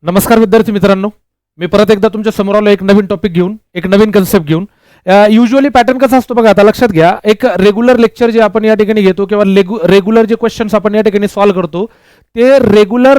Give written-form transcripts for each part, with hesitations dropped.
नमस्कार विद्यार्थी मित्रांनो, मी परत एकदा तुमच्या समोर आलो एक नवीन टॉपिक घेऊन, एक नवीन कन्सेप्ट घेऊन. युजुअली पॅटर्न कसा असतो बघा, आता लक्षात घ्या. एक रेग्युलर लेक्चर जे आपण या ठिकाणी घेतो किंवा रेग्युलर जे क्वेश्चन्स आपण या ठिकाणी सॉल्व्ह करतो, ते रेग्युलर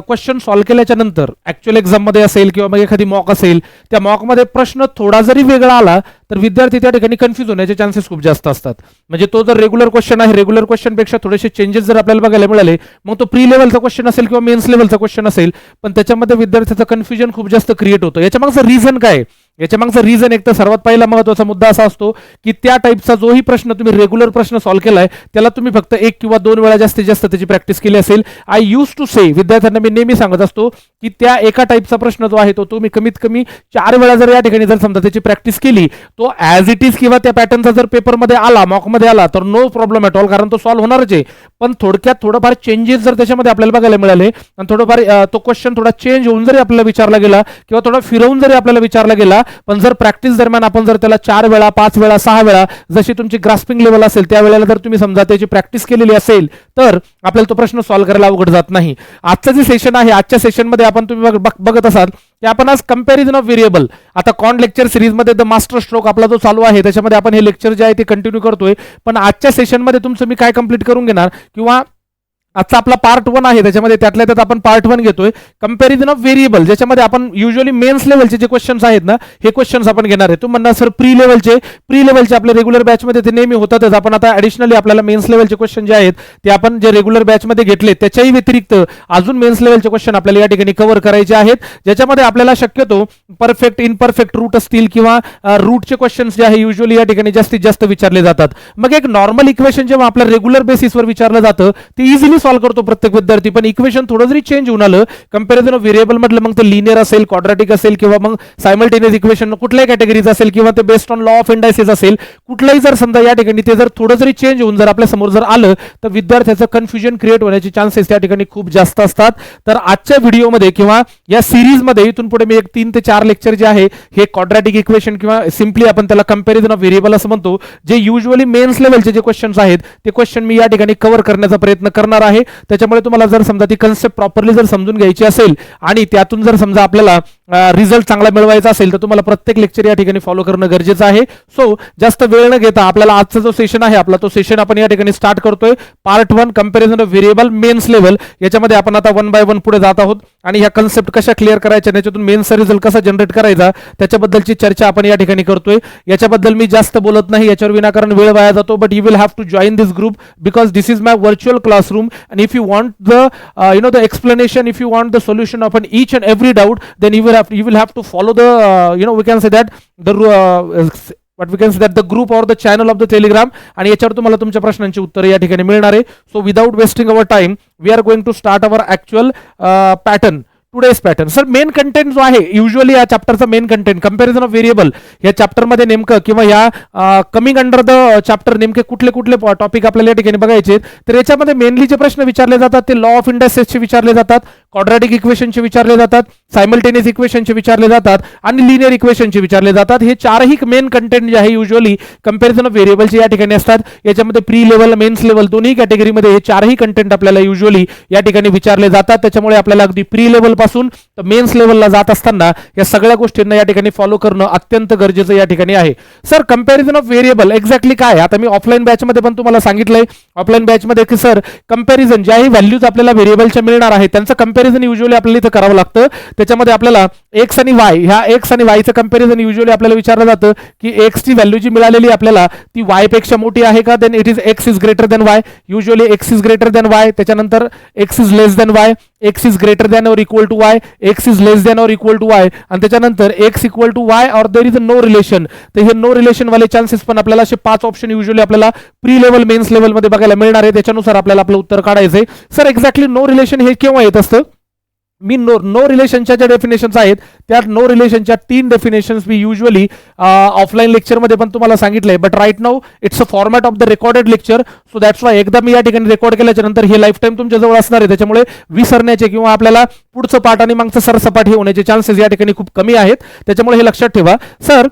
क्वेश्चन सॉल्व्ह केल्याच्या नंतर ऍक्च्युअल एक्झाममध्ये असेल किंवा मग एखादी मॉक असेल, त्या मॉकमध्ये प्रश्न थोडा जरी वेगळा आला तर विद्यार्थी त्या ठिकाणी कन्फ्यूज होण्याचे चान्सेस खूप जास्त असतात. म्हणजे तो जर रेग्युलर क्वेश्चन आहे, रेग्युलर क्वेश्चनपेक्षा थोडेसे चेंजेस जर आपल्याला बघायला मिळाले, मग तो प्री लेवलचा क्वेश्चन असेल किंवा मेन्स लेवलचा क्वेश्चन असेल, पण त्याच्यामध्ये विद्यार्थ्याचं कन्फ्युजन खूप जास्त क्रिएट होतं. याच्या मागचं रिझन काय? याच्यामागचं रिझन एक तर सर्वात पहिला महत्त्वाचा मुद्दा असा असतो की त्या टाईपचा जोही प्रश्न तुम्ही रेग्युलर प्रश्न सॉल्व्ह केलाय त्याला तुम्ही फक्त एक किंवा दोन वेळा जास्तीत जास्त त्याची प्रॅक्टिस केली असेल. आय यूज टू से, विद्यार्थ्यांना मी नेहमी सांगत असतो की त्या एका टाईपचा प्रश्न जो आहे तो तुम्ही कमीत कमी 4 वेळा जर या ठिकाणी जर समजा त्याची प्रॅक्टिस केली, तो ॲज इट इज किंवा त्या पॅटर्नचा जर पेपरमध्ये आला, मॉकमध्ये आला, तर नो प्रॉब्लेम ॲट ऑल, कारण तो सॉल्व्ह होणारच आहे. पण थोडक्यात थोडंफार चेंजेस जर त्याच्यामध्ये आपल्याला बघायला मिळाले आणि थोडंफार तो क्वेश्चन थोडा चेंज होऊन जरी आपल्याला विचारला गेला किंवा थोडा फिरवून जरी आपल्याला विचारला गेला, पण जर प्रॅक्टिस दरम्यान आपण जर त्याला 4 वेळा 5 वेळा 6 वेळा जशी तुमची ग्रास्पिंग लेवल असेल त्या वेळेला जर तुम्ही समजा त्याची प्रॅक्टिस केलेली असेल तर आपल्याला तो प्रश्न सॉल्व्ह करायला अवघड जात नाही. आजचं जे सेशन आहे, आजच्या सेशनमध्ये आपण तुम्ही बघत असाल की आपण आज कंपॅरिझन ऑफ व्हेरिएबल, आता कॉन लेक्चर सिरीजमध्ये द मास्टर स्ट्रोक आपला जो चालू आहे त्याच्यामध्ये आपण हे लेक्चर जे आहे ते कंटिन्यू करतोय. पण आजच्या सेशनमध्ये तुमचं मी काय कंप्लीट करून घेणार किंवा आजचा आपला पार्ट 1 आहे त्याच्यामध्ये त्यातल्या त्यात आपण पार्ट 1 घेतोय कंपॅरिझन ऑफ व्हेरिएबल, ज्याच्यामध्ये आपण युजुअली मेन्स लेवलचे जे क्वेश्चन्स आहेत ना, हे क्वेश्चन्स आपण घेणार आहे. तुम्ही म्हणणार सर प्री लेवलचे आपल्या रेग्युलर बॅचमध्ये ते नेहमी होतातच, आपण आता ॲडिशनली आपल्याला मेन्स लेवलचे क्वेश्चन जे आहेत ते आपण जे रेग्युलर बॅचमध्ये घेतले त्याच्याही व्यतिरिक्त अजून मेन्स लेवलचे क्वेश्चन आपल्याला या ठिकाणी कव्हर करायचे आहेत, ज्याच्यामध्ये आपल्याला शक्यतो परफेक्ट इनपरफेक्ट रूट असतील किंवा रूटचे क्वेश्चन्स जे आहे युजुअली या ठिकाणी जास्तीत जास्त विचारले जातात. मग एक नॉर्मल इक्वेशन जेव्हा आपल्या रेग्युलर बेसिसवर विचारलं जातं ते इझिली सॉल्व्ह करतो प्रत्येक विद्यार्थी, पण इक्वेशन थोडं जरी चेंज होऊन आलं कंपॅरिझन ऑफ व्हेरिएबल म्हटलं, मग ते लिनियर असेल, क्वाड्रॅटिक असेल किंवा मग सायमल्टेनियस इक्वेशन कुठल्याही कॅटेगरीज असेल किंवा ते based on law of indices असेल, कुठलाही जर समजा या ठिकाणी ते जर थोडं जरी चेंज होऊन जर आपल्या समोर जर आलं तर विद्यार्थ्याचं कन्फ्युजन क्रिएट होण्याचे चान्सेस त्या ठिकाणी खूप जास्त असतात. तर आजच्या व्हिडिओमध्ये किंवा या सिरीजमध्ये इथून पुढे मी एक 3 ते 4 लेक्चर जे आहे हे क्वाड्रॅटिक इक्वेशन किंवा सिम्पली आपण त्याला कंपॅरिझन ऑफ व्हेरिएबल असं म्हणतो, जे युजुअली मेन्स लेवलचे जे क्वेश्चन्स आहेत ते क्वेश्चन मी या ठिकाणी कव्हर करण्याचा प्रयत्न करणार आहे. त्याच्यामुळे तुम्हाला जर समजा ती कन्सेप्ट प्रॉपरली जर समजून घ्यायची असेल आणि त्यातून जर समजा आपल्याला रिझल्ट चांगला मिळवायचा असेल तर तुम्हाला प्रत्येक लेक्चर या ठिकाणी फॉलो करणं गरजेचं आहे. सो जास्त वेळ न घेता आपल्याला आजचा जो सेशन आहे आपला तो सेशन आपण या ठिकाणी स्टार्ट करतोय. Part 1 comparison of variable mains level, याच्यामध्ये आपण आता 1 बाय 1 पुढे जात आहोत आणि ह्या कन्सेप्ट कशा क्लिअर करायच्या, त्याच्यातून मेन्सचा रिझल्ट कसा जनरेट करायचा त्याच्याबद्दलची चर्चा आपण या ठिकाणी करतोय. याच्याबद्दल मी जास्त बोलत नाही, याच्यावर विनाकारण वेळ वाया जातो, but you will have to join this group because this is my virtual classroom and if you want the explanation, if you want the solution of each and every doubt, then you will have to follow the we can say that the group or the channel of the Telegram, आणि याच्यावर तुम्हाला तुमच्या प्रश्नांची उत्तरे या ठिकाणी मिळणार आहे. So without wasting our time we are going to start our actual pattern, today's pattern. Sir main content जो आहे युजुअली या चॅप्टरचा main content comparison of variable, या चॅप्टरमध्ये नेमकं किंवा या कमिंग अंडर द चॅप्टर नेमके कुठले कुठले टॉपिक आपल्याला या ठिकाणी बघायचे, तर याच्यामध्ये मेनली जे प्रश्न विचारले जातात ते लॉ ऑफ इंडायसेसचे विचारले जातात, क्वाड्रॅटिक इक्वेशनचे विचारले जातात, सायमल्टेनियस इक्वेशनचे विचारले जातात आणि लिनियर इक्वेशनचे विचारले जातात. हे चारही मेन कंटेंट जे आहे युजुअली कंपॅरिझन ऑफ व्हेरिएबलचे या ठिकाणी असतात. याच्यामध्ये प्री लेवल मेन्स लेवल दोन्ही कॅटेगरीमध्ये हे चारही कंटेंट आपल्याला युजुअली या ठिकाणी विचारले जातात. त्याच्यामुळे आपल्याला अगदी प्री लेवल पासून मेन्स लेवलला जात असताना या सगळ्या गोष्टींना या ठिकाणी फॉलो करणं अत्यंत गरजेचं या ठिकाणी आहे. Sir comparison of variable exactly काय? आता मी ऑफलाईन बॅचमध्ये पण तुम्हाला सांगितलंय, ऑफलाईन बॅचमध्ये की सर कंपॅरिझन ज्याही व्हॅल्यूज आपल्याला व्हेरिएबलच्या मिळणार आहे त्यांचं कंपॅरिझन युजुअली आपल्याला इथं करावं लागतं. त्याच्यामध्ये आपल्याला एक्स आणि वाय, ह्या एक्स आणि वायचं कंपॅरिझन युजुअली आपल्याला विचारलं जातं की एक्सची व्हॅल्यू जी मिळालेली आपल्याला ती वाय पेक्षा मोठी आहे का, then it is x is greater than y. Usually x is greater than y, त्याच्यानंतर x is less than y, x is greater than और equal to y, x is less than और equal to y, आणि त्याच्यानंतर x equal to y और there is a no relation. तर हे no relation वाले chances पण आपल्याला असे 5 ऑप्शन युजुअली आपल्याला प्री लेवल मेन्स लेवलमध्ये बघायला मिळणार आहे. त्याच्यानुसार आपल्याला आपलं उत्तर काढायचंय. सर एक्झॅक्टली नो रिलेशन हे केव्हा येत असतं? मी नो रिलेशनच्या ज्या डेफिनेशन्स आहेत त्या नो रिलेशनच्या 3 डेफिनेशन्स मी युजुअली ऑफलाईन लेक्चरमध्ये पण तुम्हाला सांगितलंय, but right now it's a format of the recorded lecture. So that's why एकदा मी या ठिकाणी रेकॉर्ड केल्याच्या नंतर हे लाईफ टाईम तुमच्या जवळ असणार आहे, त्याच्यामुळे विसरण्याचे किंवा आपल्याला पुढचं पाठ आणि मागचं सरसपाट हे होण्याचे चान्सेस या ठिकाणी खूप कमी आहेत. त्याच्यामुळे हे लक्षात ठेवा. सर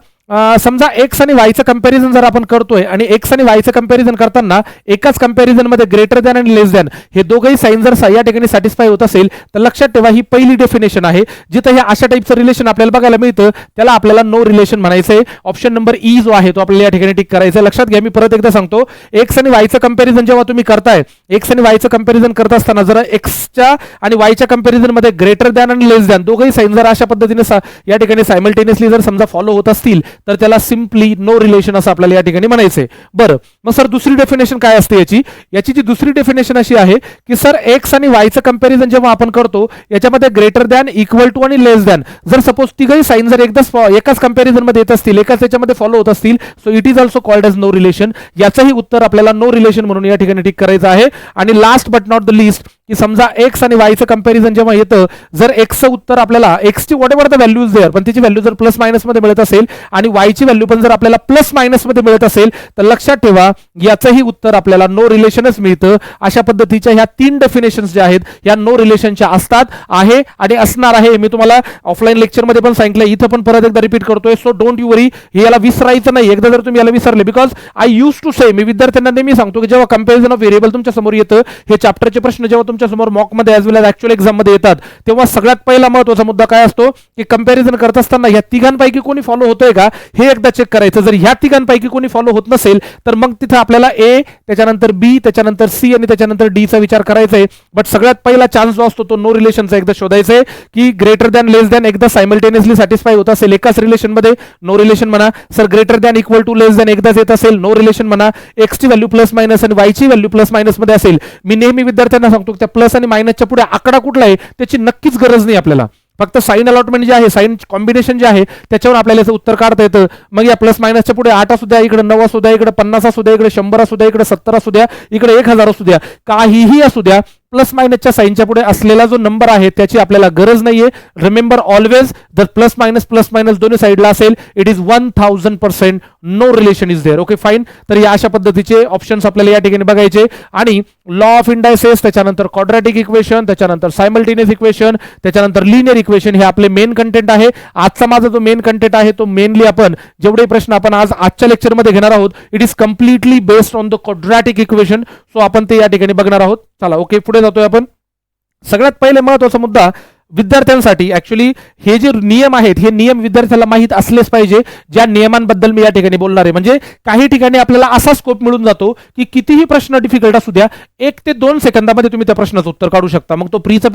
समजा एक्स आणि वायचं कंपॅरिझन जर आपण करतोय आणि एक्स आणि वायचं कंपॅरिझन करताना एकाच कंपॅरिझन मध्ये ग्रेटर दॅन आणि लेस दॅन हे दोघंही साईन जर या ठिकाणी सॅटिस्फाय होत असेल तर लक्षात ठेवा ही पहिली डेफिनेशन आहे. जिथं हे अशा टाईपचं रिलेशन आपल्याला बघायला मिळतं त्याला आपल्याला नो रिलेशन म्हणायचंय. ऑप्शन नंबर ई जो आहे तो आपल्याला या ठिकाणी टिक करायचा आहे. लक्षात घ्या, मी परत एकदा सांगतो, एक्स आणि वायचं कंपॅरिझन जेव्हा तुम्ही करताय, एक्स आणि वायचं कंपॅरिझन करत असताना जर एक्सच्या आणि वायच्या कंपॅरिझन मध्ये ग्रेटर दॅन आणि लेस दॅन दोघंही साईन जर अशा पद्धतीने या ठिकाणी सायमल्टेनियसली जर समजा फॉलो होत असतील तर त्याला सिम्पली नो रिलेशन असं आपल्याला या ठिकाणी म्हणायचंय. बरं, मग सर दुसरी डेफिनेशन काय असते याची जी दुसरी डेफिनेशन अशी आहे की सर एक्स आणि वायचं कंपॅरिझन जेव्हा आपण करतो याच्यामध्ये ग्रेटर दॅन, इक्वल टू आणि लेस दॅन जर सपोज तिघही साईन जर एकाच कंपॅरिझन मध्ये येत असतील, एकाच याच्यामध्ये फॉलो होत असतील, so it is also called as no relation. याचंही उत्तर आपल्याला नो रिलेशन म्हणून या ठिकाणी टिक करायचं आहे. आणि last but not the list की समजा एक्स आणि वायचं कंपॅरिझन जेव्हा येतं, जर एक्सचं उत्तर आपल्याला एक्सची whatever the values there पण त्याची व्हॅल्यू जर प्लस मायनस मध्ये मिळत असेल आणि वायची व्हॅल्यू पण जर आपल्याला प्लस मायनस मध्ये मिळत असेल तर लक्षात ठेवा याचंही उत्तर आपल्याला नो रिलेशनच मिळतं. अशा पद्धतीच्या ह्या तीन डेफिनेशन्स ज्या आहेत या नो रिलेशनच्या असतात, आहे आणि असणार आहे. मी तुम्हाला ऑफलाईन लेक्चरमध्ये पण सांगितलं, इथं पण परत एकदा रिपीट करतोय. सो डोंट यू वरी, हे याला विसरायचं नाही. एकदा जर तुम्ही याला विसरले, बिकॉज आय यूज टू से, मी विद्यार्थ्यांना नेहमी सांगतो की जेव्हा कंपॅरिझन ऑफ व्हेरिएबल तुमच्या समोर येतं, हे चॅप्टरचे प्रश्न जेव्हा तुमच्या समोर मॉक मध्ये ॲज वेल एज ऍक्च्युअल एक्झाम मध्ये येतात, तेव्हा सगळ्यात पहिला महत्त्वाचा मुद्दा काय असतो की कंपॅरिझन करत असताना या तिघांपैकी कोणी फॉलो होतोय का हे एकदा चेक करायचं. जर ह्या तिघांपैकी कोणी फॉलो होत नसेल तर मग तिथे आपल्याला ए, त्याच्यानंतर बी, त्याच्यानंतर सी आणि त्याच्यानंतर डी चा विचार करायचा आहे. बट सगळ्यात पहिला चान्स जो असतो तो नो रिलेशनचा एकदा शोधायचा आहे की ग्रेटर दॅन, लेस दॅन एकदा सायमल्टेनियसली सॅटिस्फाय होत असेल एकाच रिलेशन मध्ये, नो रिलेशन म्हणा. Sir greater than, equal to, less than एकदाच येत असेल, नो रिलेशन म्हणा. एक्सची व्हॅल्यू प्लस मायनस आणि वायची व्हॅल्यू प्लस मायनस मध्ये असेल, मी नेहमी विद्यार्थ्यांना सांगतो त्या प्लस आणि मायनसच्या पुढे आकडा कुठला आहे त्याची नक्कीच गरज नाही आपल्याला. फक्त साइन अलॉटमेंट जे आहे, साइन कॉम्बिनेशन जे आहे त्याच्यावर आपल्याला याचं उत्तर काढता येतं. मग या प्लस मायनसच्या पुढे 8 असू द्या, इकडे 9 असू द्या, इकडे 50 असू द्या, इकडे 100 असू द्या, इकडे 70 असू द्या, इकडे 1000 असू द्या, काहीही असू द्या, प्लस मायनसच्या साईनच्या पुढे असलेला जो नंबर आहे त्याची आपल्याला गरज नाहीये. रिमेंबर ऑलवेज जर प्लस मायनस दोन्ही साईडला असेल, it is 1000% no relation is there. Okay fine. तर या अशा पद्धतीचे ऑप्शन्स आपल्याला या ठिकाणी बघायचे. आणि लॉ ऑफ इंडायसेस, त्याच्यानंतर क्वाड्रॅटिक इक्वेशन, त्याच्यानंतर सायमल्टेनियस इक्वेशन, त्याच्यानंतर लिनियर इक्वेशन हे आपले मेन कंटेंट आहे. आजचा माझा जो मेन कंटेंट आहे तो मेनली आपण जेवढे प्रश्न आपण आजच्या लेक्चरमध्ये घेणार आहोत it is completely based on the quadratic equation. So आपण ते या ठिकाणी बघणार आहोत. चला ओके, पुढे जातोय आपण. सगळ्यात पहिले महत्त्वाचा मुद्दा विद्यार्थ्यांसाठी, ऍक्च्युली हे जे नियम आहेत हे नियम विद्यार्थ्याला माहीत असलेच पाहिजे. ज्या नियमांबद्दल मी या ठिकाणी बोलणार आहे, म्हणजे काही ठिकाणी आपल्याला असा स्कोप मिळून जातो की कितीही प्रश्न डिफिकल्ट असू द्या, 1 ते 2 सेकंदामध्ये तुम्ही त्या प्रश्नाचं उत्तर काढू शकता. मग तो प्रीचा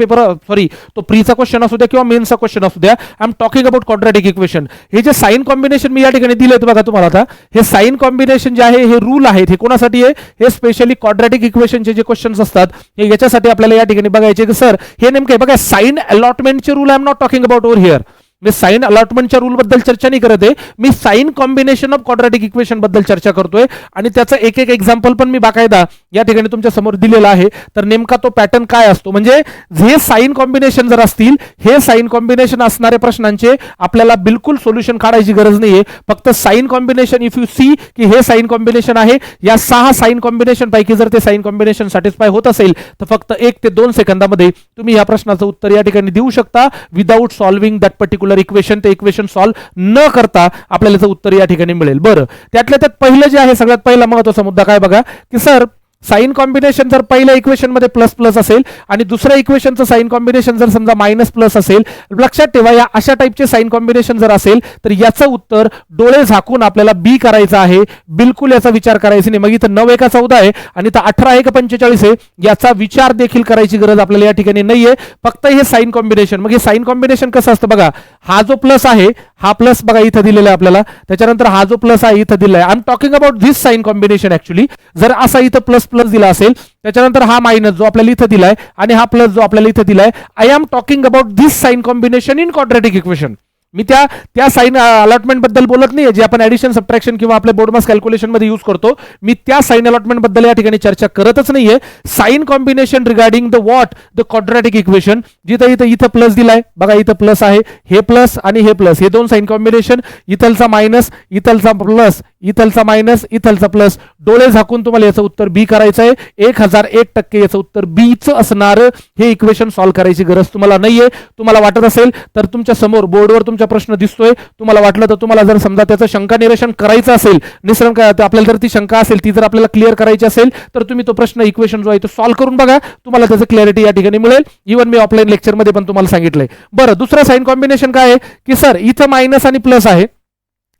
क्वेश्चन असू द्या किंवा मेन्सचा क्वेश्चन असू द्या. I am talking about quadratic equation. हे जे साइन कॉम्बिनेशन मी या ठिकाणी दिलेत बघा तुम्हाला, आता हे साइन कॉम्बिनेशन जे आहे हे रूल आहेत, हे कोणासाठी आहे, हे स्पेशली क्वाड्रॅटिक इक्वेशनचे जे क्वेश्चन्स असतात हे याच्यासाठी आपल्याला या ठिकाणी बघायचे की सर हे नेमके बघा साइन अलॉटमेंटचे rule I am not talking about over here. मी साइन अलॉटमेंटच्या रूल बद्दल चर्चा नाही करत आहे, मी sign combination of quadratic equation बद्दल चर्चा करतोय. आणि त्याचं एक एक एक्झाम्पल पण मी बाकायदा या ठिकाणी तुमच्या समोर दिलेला आहे. तर नेमका तो पॅटर्न काय असतो, म्हणजे हे साइन कॉम्बिनेशन जर असतील, हे साइन कॉम्बिनेशन असणारे प्रश्नांचे आपल्याला बिलकुल सोल्युशन काढायची गरज नाहीये. फक्त sign combination, if you see की हे साइन कॉम्बिनेशन आहे, या 6 साइन कॉम्बिनेशन पैकी जर ते साइन कॉम्बिनेशन सॅटिस्फाय होत असेल तर फक्त 1 ते 2 सेकंदामध्ये तुम्ही या प्रश्नाचं उत्तर या ठिकाणी देऊ शकता without solving that particular equation. ते इक्वेशन सॉल्व्ह न करता आपल्याला याचं उत्तर या ठिकाणी मिळेल. बरं, त्यातल्या त्यात पहिलं जे आहे सगळ्यात पहिला महत्त्वाचा मुद्दा काय बघा की सर साइन कॉम्बिनेशन जर पहिल्या इक्वेशन मध्ये प्लस प्लस असेल आणि दुसऱ्या इक्वेशनचं साइन कॉम्बिनेशन जर समजा मायनस प्लस असेल, लक्षात ठेवा या अशा टाइपचे साइन कॉम्बिनेशन जर असेल तर याचं उत्तर डोळे झाकून आपल्याला बी करायचं आहे, बिलकुल याचा विचार करायचा नाही. मग इथं 9 एका 14 आहे आणि इथं 18 एका 45 आहे, याचा विचार देखील करायची गरज आपल्याला या ठिकाणी नाहीये. फक्त हे साइन कॉम्बिनेशन, मग हे साइन कॉम्बिनेशन कसं असतं बघा, हा जो प्लस आहे हा प्लस बघा इथं दिलेला आहे आपल्याला, त्याच्यानंतर हा जो प्लस आहे इथं दिलाय. I am talking about this sign combination. Actually जर असा इथं प्लस प्लस दिला असेल, त्याच्यानंतर हा मायनस जो आपल्याला इथं दिलाय आणि हा प्लस जो आपल्याला इथं दिलाय, I am talking about this sign combination in quadratic equation. मी त्या साइन अलॉटमेंट बद्दल बोलत नाही जे आपण ऍडिशन सबट्रॅक्शन किंवा आपल्या बोर्ड मास कॅल्क्युलेशन मध्ये यूज करतो. मी त्या साइन अलॉटमेंट बद्दल या ठिकाणी चर्चा करतच नाहीये. Sign combination regarding the what, the quadratic equation. जिथं इथं प्लस दिलाय बघा, इथं प्लस आहे, हे प्लस आणि हे प्लस, हे 2 साइन कॉम्बिनेशन, इथलचा मायनस, इथलचा प्लस, इथलचा मायनस, इथलचा प्लस, डोळे झाकून तुम्हाला याचं उत्तर बी करायचं आहे. 1001% याचं उत्तर बीच असणार. हे इक्वेशन सॉल्व्ह करायची गरज तुम्हाला नाहीये. तुम्हाला वाटत असेल तर तुमच्या समोर बोर्डवर तुमचा प्रश्न दिसतोय, तुम्हाला वाटलं तर तुम्हाला जर समजा त्याचं शंका निरसन करायचं असेल, निसरण काय आपल्याला जर ती शंका असेल ती जर आपल्याला क्लिअर करायची असेल तर तुम्ही तो प्रश्न इक्वेशन जो आहे तो सॉल्व्ह करून बघा, तुम्हाला त्याचं क्लॅरिटी या ठिकाणी मिळेल. इव्हन मी ऑफलाईन लेक्चरमध्ये पण तुम्हाला सांगितलंय. बरं, दुसरा साइन कॉम्बिनेशन काय आहे की सर इथं मायनस आणि प्लस आहे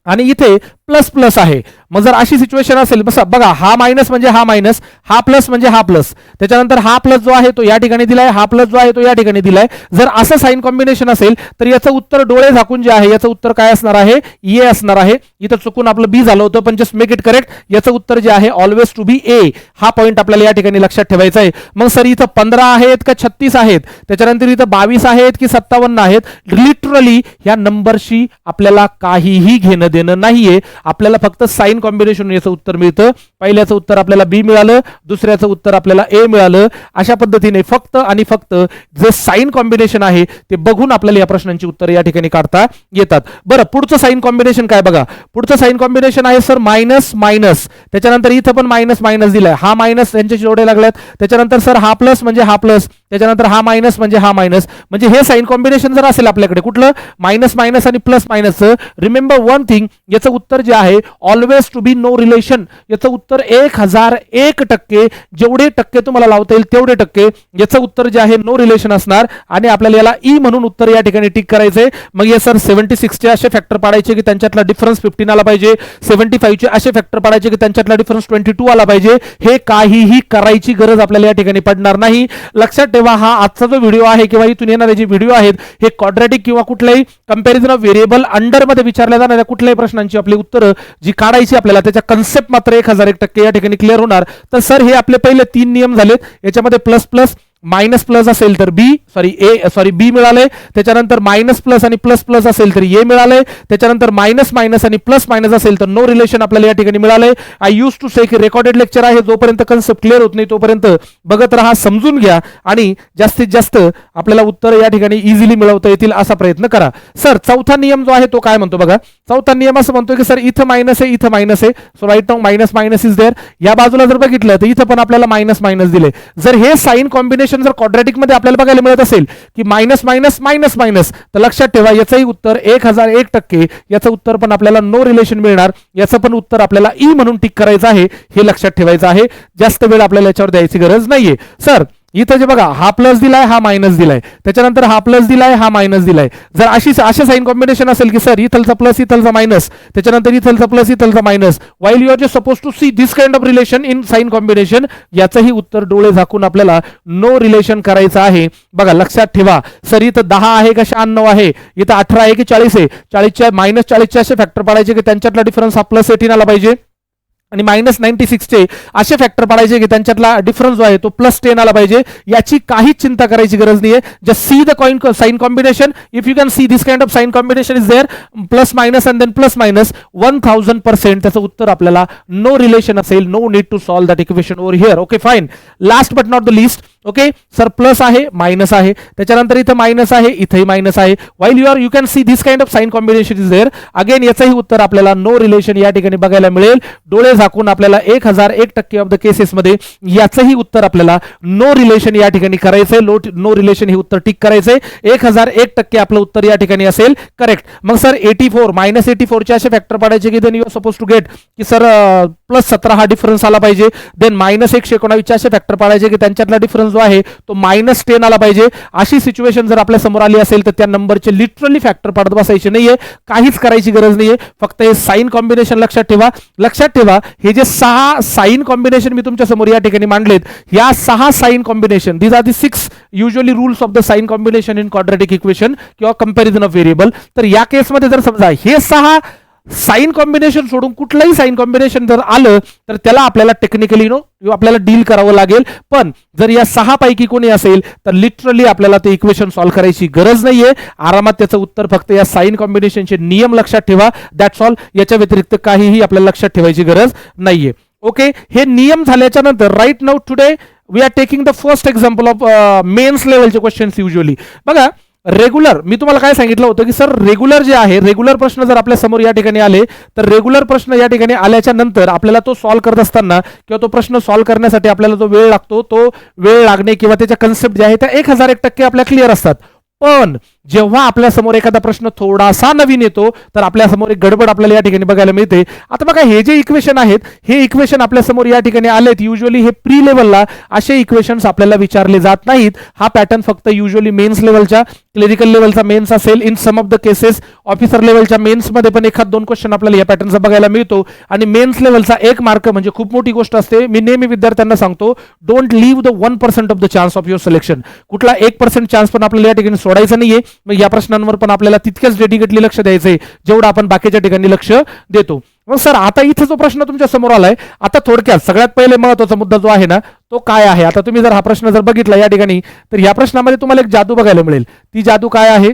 आणि इथे प्लस प्लस आहे. मग जर अशी सिच्युएशन असेल, बघा हा मायनस म्हणजे हा मायनस, हा प्लस म्हणजे हा प्लस, त्याच्यानंतर हा प्लस जो आहे तो या ठिकाणी दिलाय, हा प्लस जो आहे तो या ठिकाणी दिलाय. जर असं साइन कॉम्बिनेशन असेल तर याचं उत्तर डोळे झाकून जे आहे याचं उत्तर काय असणार आहे, ए असणार आहे. इथं चुकून आपलं बी झालं होतं पण जस्ट मेक इट करेक्ट. याचं उत्तर जे आहे ऑलवेज टू बी ए. हा पॉईंट आपल्याला या ठिकाणी लक्षात ठेवायचा आहे. मग सर इथं 15 आहेत का 36 आहेत, त्याच्यानंतर इथं 22 आहेत की 57 आहेत, लिटरली या नंबरशी आपल्याला काहीही घेणं देणं नाहीये. आपल्याला फक्त साइन कॉम्बिनेशन याचं उत्तर मिळतं. पहिल्याचं उत्तर आपल्याला बी मिळालं, दुसऱ्याचं उत्तर आपल्याला ए मिळालं. अशा पद्धतीने फक्त आणि फक्त जे साइन कॉम्बिनेशन आहे ते बघून आपल्याला या प्रश्नांची उत्तर या ठिकाणी काढता येतात. बरं, पुढचं साइन कॉम्बिनेशन काय बघा. पुढचं साइन कॉम्बिनेशन आहे सर मायनस मायनस, त्याच्यानंतर इथं पण मायनस मायनस दिलाय, हा मायनस यांच्याशी जोडे लागल्यात. त्याच्यानंतर सर हा प्लस म्हणजे हा प्लस, त्याच्यानंतर हा मायनस म्हणजे हा मायनस. म्हणजे हे साइन कॉम्बिनेशन जर असेल आपल्याकडे कुठलं मायनस मायनस आणि plus minus, remember one thing, याचं उत्तर जे आहे always to be no relation. याचं उत्तर 1001%, जेवढे टक्के तुम्हाला लावता येईल तेवढे टक्के याचं उत्तर जे आहे नो रिलेशन असणार. आणि आपल्याला याला ई म्हणून उत्तर या ठिकाणी टिक करायचंय. मग हे सर 76 चे असे फॅक्टर पाडायचे की त्यांच्यातला डिफरन्स 15 आला पाहिजे, 75 चे असे फॅक्टर पाडायचे की त्यांच्यातला डिफरन्स 22 आला पाहिजे. हे काहीही करायची गरज आपल्याला या ठिकाणी पडणार नाही. लक्षात तेव्हा हा आजचा जो व्हिडिओ आहे किंवा इथून येणारे जे व्हिडिओ आहेत हे क्वाड्रॅटिक किंवा कुठल्याही कंपॅरिझन ऑफ व्हेरिएबल अंडर मध्ये विचारल्या जाणाऱ्या कुठल्याही प्रश्नांची आपली उत्तरं जी काढायची आपल्याला त्याच्या कन्सेप्ट मात्र 1001% या ठिकाणी क्लिअर होणार. तर सर हे आपले पहिले 3 नियम झालेत. याच्यामध्ये प्लस प्लस मायनस प्लस असेल तर बी मिळाले, त्याच्यानंतर मायनस प्लस आणि प्लस प्लस असेल तर ए मिळाले, त्याच्यानंतर मायनस मायनस आणि प्लस मायनस असेल तर नो रिलेशन आपल्याला या ठिकाणी मिळाले. आय यूज टू से की रेकॉर्डेड लेक्चर आहे, जोपर्यंत कन्सेप्ट क्लिअर होत नाही तोपर्यंत बघत राहा, समजून घ्या आणि जास्तीत जास्त आपल्याला उत्तर या ठिकाणी इझिली मिळवता येतील असा प्रयत्न करा. सर चौथा नियम जो आहे तो काय म्हणतो बघा. चौथा नियम असं म्हणतो की सर इथं मायनस आहे, इथं मायनस आहे, so right now minus minus is there. या बाजूला जर बघितलं तर इथं पण आपल्याला मायनस मायनस दिले. जर हे साइन कॉम्बिनेशन जर क्वाड्रॅटिक मध्ये आपल्याला बघायला मिळत असेल की मायनस मायनस मायनस मायनस, तर लक्षात ठेवा याचंही उत्तर 1001%, याचं उत्तर पण आपल्याला नो रिलेशन मिळणार. याचं पण उत्तर आपल्याला ई म्हणून टिक करायचं आहे, हे लक्षात ठेवायचं आहे. जास्त वेळ आपल्याला याच्यावर द्यायची गरज नाहीये. सर इथं जे बघा हा प्लस दिलाय, हा मायनस दिलाय, त्याच्यानंतर हा प्लस दिलाय, हा मायनस दिलाय. जर असे साइन कॉम्बिनेशन असेल की सर इथलचा प्लस इथलचा मायनस, त्याच्यानंतर इथलचा प्लस इथलचा minus, while you are just suppose to see this kind of relation in sign combination, याचंही उत्तर डोळे झाकून आपल्याला नो रिलेशन करायचं आहे. बघा लक्षात ठेवा, सर इथं 10 आहे का 96 आहे, इथं 18 आहे की 40 आहे, 40च्या मायनस 40चे असे फॅक्टर पाडायचे की त्यांच्यातला डिफरन्स हा प्लस 18 आला पाहिजे आणि मायनस 96 चे असे फॅक्टर पाडायचे की त्यांच्यातला डिफरन्स जो आहे तो प्लस 10 आला पाहिजे. याची काहीच चिंता करायची गरज नाहीये. Just see the sign combination. If you can see this kind of sign combination is there, plus minus and then plus minus, 1000% त्याचं उत्तर आपल्याला नो रिलेशन असेल. No need to solve that equation over here. Okay fine. Last but not the list, okay sir plus आहे minus आहे, त्याच्यानंतर इथं minus आहे, इथंही मायनस आहे. While you can see this kind of sign combination is there, again याचंही उत्तर आपल्याला नो रिलेशन या ठिकाणी बघायला मिळेल. डोळे झाकून आपल्याला 1001% ऑफ द केसेस मध्ये याचंही उत्तर आपल्याला नो रिलेशन या ठिकाणी करायचंय. नो रिलेशन हे उत्तर टिक करायचंय. 1001% आपलं उत्तर या ठिकाणी असेल करेक्ट. मग सर 84 मायनस 84 चे असे फॅक्टर पाडायचे की then you are suppose to get की सर प्लस 17 हा डिफरन्स आला पाहिजे. देन मायनस 119 चे असे फॅक्टर पाडायचे की त्यांच्यातला डिफरन्स जो आहे तो मायनस 10 आला पाहिजे. अशी सिच्युएशन जर आपल्या समोर आली असेल तर त्या नंबरचे लिटरली फॅक्टर पाडत बसायचे नाहीये, काहीच करायची गरज नाहीये. फक्त हे साइन कॉम्बिनेशन लक्षात ठेवा. लक्षात ठेवा हे जे 6 साइन कॉम्बिनेशन मी तुमच्या समोर या ठिकाणी मांडलेत, या 6 sign combination, these are the 6 usually rules of the sign combination in quadratic equation किंवा कंपॅरिझन ऑफ व्हेरिएबल. तर या केसमध्ये जर समजा हे 6 साइन कॉम्बिनेशन सोडून कुठलंही साइन कॉम्बिनेशन जर आलं तर त्याला आपल्याला टेक्निकली आपल्याला डील करावं लागेल. पण जर या 6 पैकी कोणी असेल तर लिटरली आपल्याला ते इक्वेशन सॉल्व्ह करायची गरज नाहीये. आरामात त्याचं उत्तर फक्त या साइन कॉम्बिनेशनचे नियम लक्षात ठेवा, दॅट्स ऑल. याच्या व्यतिरिक्त काहीही आपल्याला लक्षात ठेवायची गरज नाहीये. ओके, हे नियम झाल्याच्या नंतर right now today we are taking the first example of mains लेवलचे क्वेश्चन्स. युजली बघा रेग्युलर मी तुम्हाला काय सांगितलं होतं की सर रेग्युलर जे आहे रेग्युलर प्रश्न जर आपल्या समोर या ठिकाणी आले तर रेग्युलर प्रश्न या ठिकाणी आल्याच्या नंतर आपल्याला तो सॉल्व्ह करत असताना किंवा तो प्रश्न सॉल्व्ह करण्यासाठी आपल्याला जो वेळ लागतो तो वेळ लागणे किंवा त्याच्या कन्सेप्ट जे आहे त्या 1001% आपल्या क्लिअर असतात. पण जेव्हा आपल्या समोर एखादा प्रश्न थोडासा नवीन येतो तर आपल्या समोर एक गडबड आपल्याला या ठिकाणी बघायला मिळते. आता बघा हे जे इक्वेशन आहेत हे इक्वेशन आपल्या समोर या ठिकाणी आलेत. युजली हे प्री लेवलला असे इक्वेशन्स आपल्याला विचारले जात नाहीत. हा पॅटर्न फक्त युजली मेन्स लेवलच्या क्लिनिकल लेवलचा मेन्स असेल, in some of the cases officer लेवलच्या मेन्समध्ये पण एखाद दोन क्वेश्चन आपल्याला या पॅटर्नचा बघायला मिळतो. आणि मेन्स लेवलचा 1 मार्क म्हणजे खूप मोठी गोष्ट असते. मी नेहमी विद्यार्थ्यांना सांगतो don't leave the 1% of the chance of your selection. कुठला 1% चान्स पण आपल्याला या ठिकाणी सोडायचा नाहीये. मग या प्रश्नांवर पण आपल्याला तितकेच डेडिकेटली लक्ष द्यायचंय जेवढं आपण बाकीच्या ठिकाणी लक्ष देतो. मग सर आता इथे जो प्रश्न तुमच्या समोर आलाय आता थोडक्यात सगळ्यात पहिले महत्वाचा मुद्दा जो आहे ना तो काय आहे. आता तुम्ही जर हा प्रश्न जर बघितला या ठिकाणी तर या प्रश्नामध्ये तुम्हाला एक जादू बघायला मिळेल. ती जादू काय आहे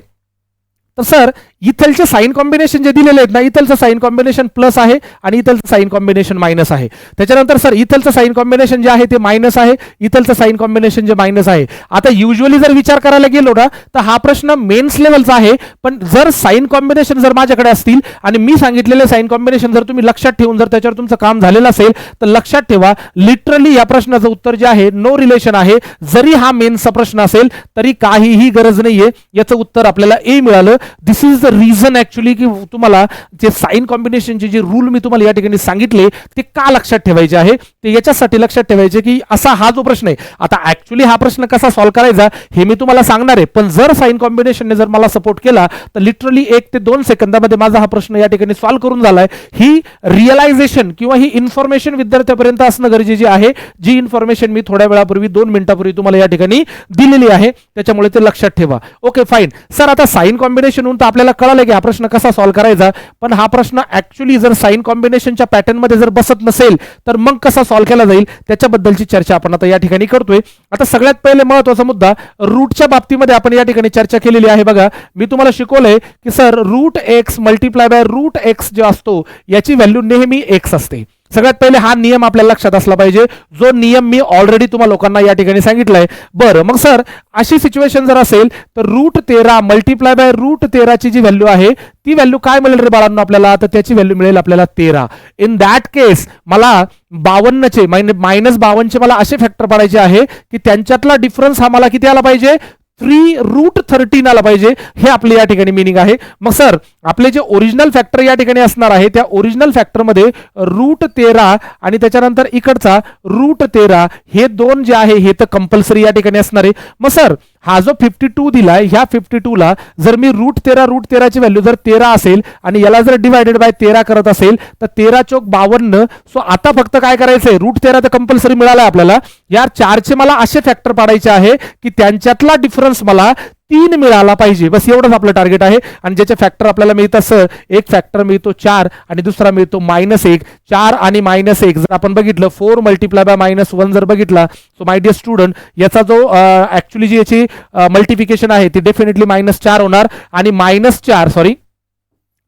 तर सर इथलचे साइन कॉम्बिनेशन जे दिलेले आहेत ना इथलचं साइन कॉम्बिनेशन प्लस आहे आणि इथलचं साइन कॉम्बिनेशन मायनस आहे. त्याच्यानंतर सर इथलचं साइन कॉम्बिनेशन जे आहे ते मायनस आहे, इथलचं साइन कॉम्बिनेशन जे मायनस आहे. आता युजली जर विचार करायला गेलो ना तर हा प्रश्न मेन्स लेवलचा आहे. पण जर साइन कॉम्बिनेशन जर माझ्याकडे असतील आणि मी सांगितलेले साइन कॉम्बिनेशन जर तुम्ही लक्षात ठेवून जर त्याच्यावर तुमचं काम झालेलं असेल तर लक्षात ठेवा लिटरली या प्रश्नाचं उत्तर जे आहे नो रिलेशन आहे. जरी हा मेन्सचा प्रश्न असेल तरी काहीही गरज नाहीये, याचं उत्तर आपल्याला ए मिळालं. दिस इज द रिझन ऍक्च्युअली की तुम्हाला जे साइन कॉम्बिनेशनचे जे रूल मी तुम्हाला या ठिकाणी सांगितले ते का लक्षात ठेवायचे आहे ते याच्यासाठी लक्षात ठेवायचे की असा हा जो प्रश्न आहे. आता ऍक्च्युअली हा प्रश्न कसा सॉल्व्ह करायचा हे मी तुम्हाला सांगणार आहे. पण जर साइन कॉम्बिनेशनने जर मला सपोर्ट केला तर लिटरली 1 ते 2 सेकंदामध्ये माझा हा प्रश्न या ठिकाणी सॉल्व्ह करून झालाय. ही रिअलायझेशन किंवा ही इन्फॉर्मेशन विद्यार्थ्यापर्यंत असणं गरजेची आहे. जी इन्फॉर्मेशन मी थोड्या वेळापूर्वी 2 मिनिटापूर्वी तुम्हाला या ठिकाणी दिलेली आहे. त्याच्यामुळे ते लक्षात ठेवा. ओके फाईन सर आता साइन कॉम्बिनेशन तर आपल्याला कळालं की हा प्रश्न कसा सॉल्व्ह करायचा. पण हा प्रश्न ऍक्च्युअली जर साइन कॉम्बिनेशनच्या पॅटर्न मध्ये जर बसत नसेल तर मग कसा सॉल्व्ह केला जाईल त्याच्याबद्दलची चर्चा आपण आता या ठिकाणी करतोय. आता सगळ्यात पहिले महत्त्वाचा मुद्दा रूटच्या बाबतीमध्ये आपण या ठिकाणी चर्चा केलेली आहे. बघा मी तुम्हाला शिकवलंय की sir root x multiply by root x जो असतो याची व्हॅल्यू नेहमी एक्स असते. सगळ्यात पहिले हा नियम आपल्याला लक्षात असला पाहिजे जो नियम मी ऑलरेडी तुम्हाला लोकांना या ठिकाणी सांगितलाय. बरं मग सर अशी सिच्युएशन जर असेल तर रूट 13 मल्टिप्लाय बाय रूट 13 ची जी व्हॅल्यू आहे ती व्हॅल्यू काय मिळेल रे बाळांनो आपल्याला तर त्याची व्हॅल्यू मिळेल आपल्याला 13. इन दॅट केस मला 52चे -52चे मला असे फॅक्टर पडायचे आहे की त्यांच्यातला डिफरन्स हा मला किती आला पाहिजे 3√13 आला पाहिजे. हे आपले या ठिकाणी मिनिंग आहे. मग सर आपले जे ओरिजिनल फॅक्टर या ठिकाणी असणार आहे त्या ओरिजिनल फॅक्टर मध्ये √13 आणि त्याच्यानंतर इकडचा √13 हे दोन जे आहे हे तर कंपल्सरी या ठिकाणी असणार आहे. मग सर हा जो 52 दिलाय ह्या 52 ला जर मी √13 ची व्हॅल्यू जर 13 असेल आणि याला जर डिवायडेड बाय 13 करत असेल तर 13 चौक 52. सो आता फक्त काय करायचंय √13 तर कंपल्सरी मिळालाय आपल्याला. या 4 चे मला असे फॅक्टर पाडायचे आहे की त्यांच्यातला डिफरन्स मला 3 मिळाला पाहिजे. बस एवढंच आपलं टार्गेट आहे. आणि ज्याचे फॅक्टर आपल्याला मिळतात सर एक फॅक्टर मिळतो 4 आणि दुसरा मिळतो -1. 4 आणि -1 जर आपण बघितलं 4 मल्टिप्लाय बाय -1 जर बघितला सो माय डिअर स्टुडंट याचा जो ऍक्च्युअली जी याची मल्टिप्लिकेशन आहे ती डेफिनेटली -4 होणार आणि -4 सॉरी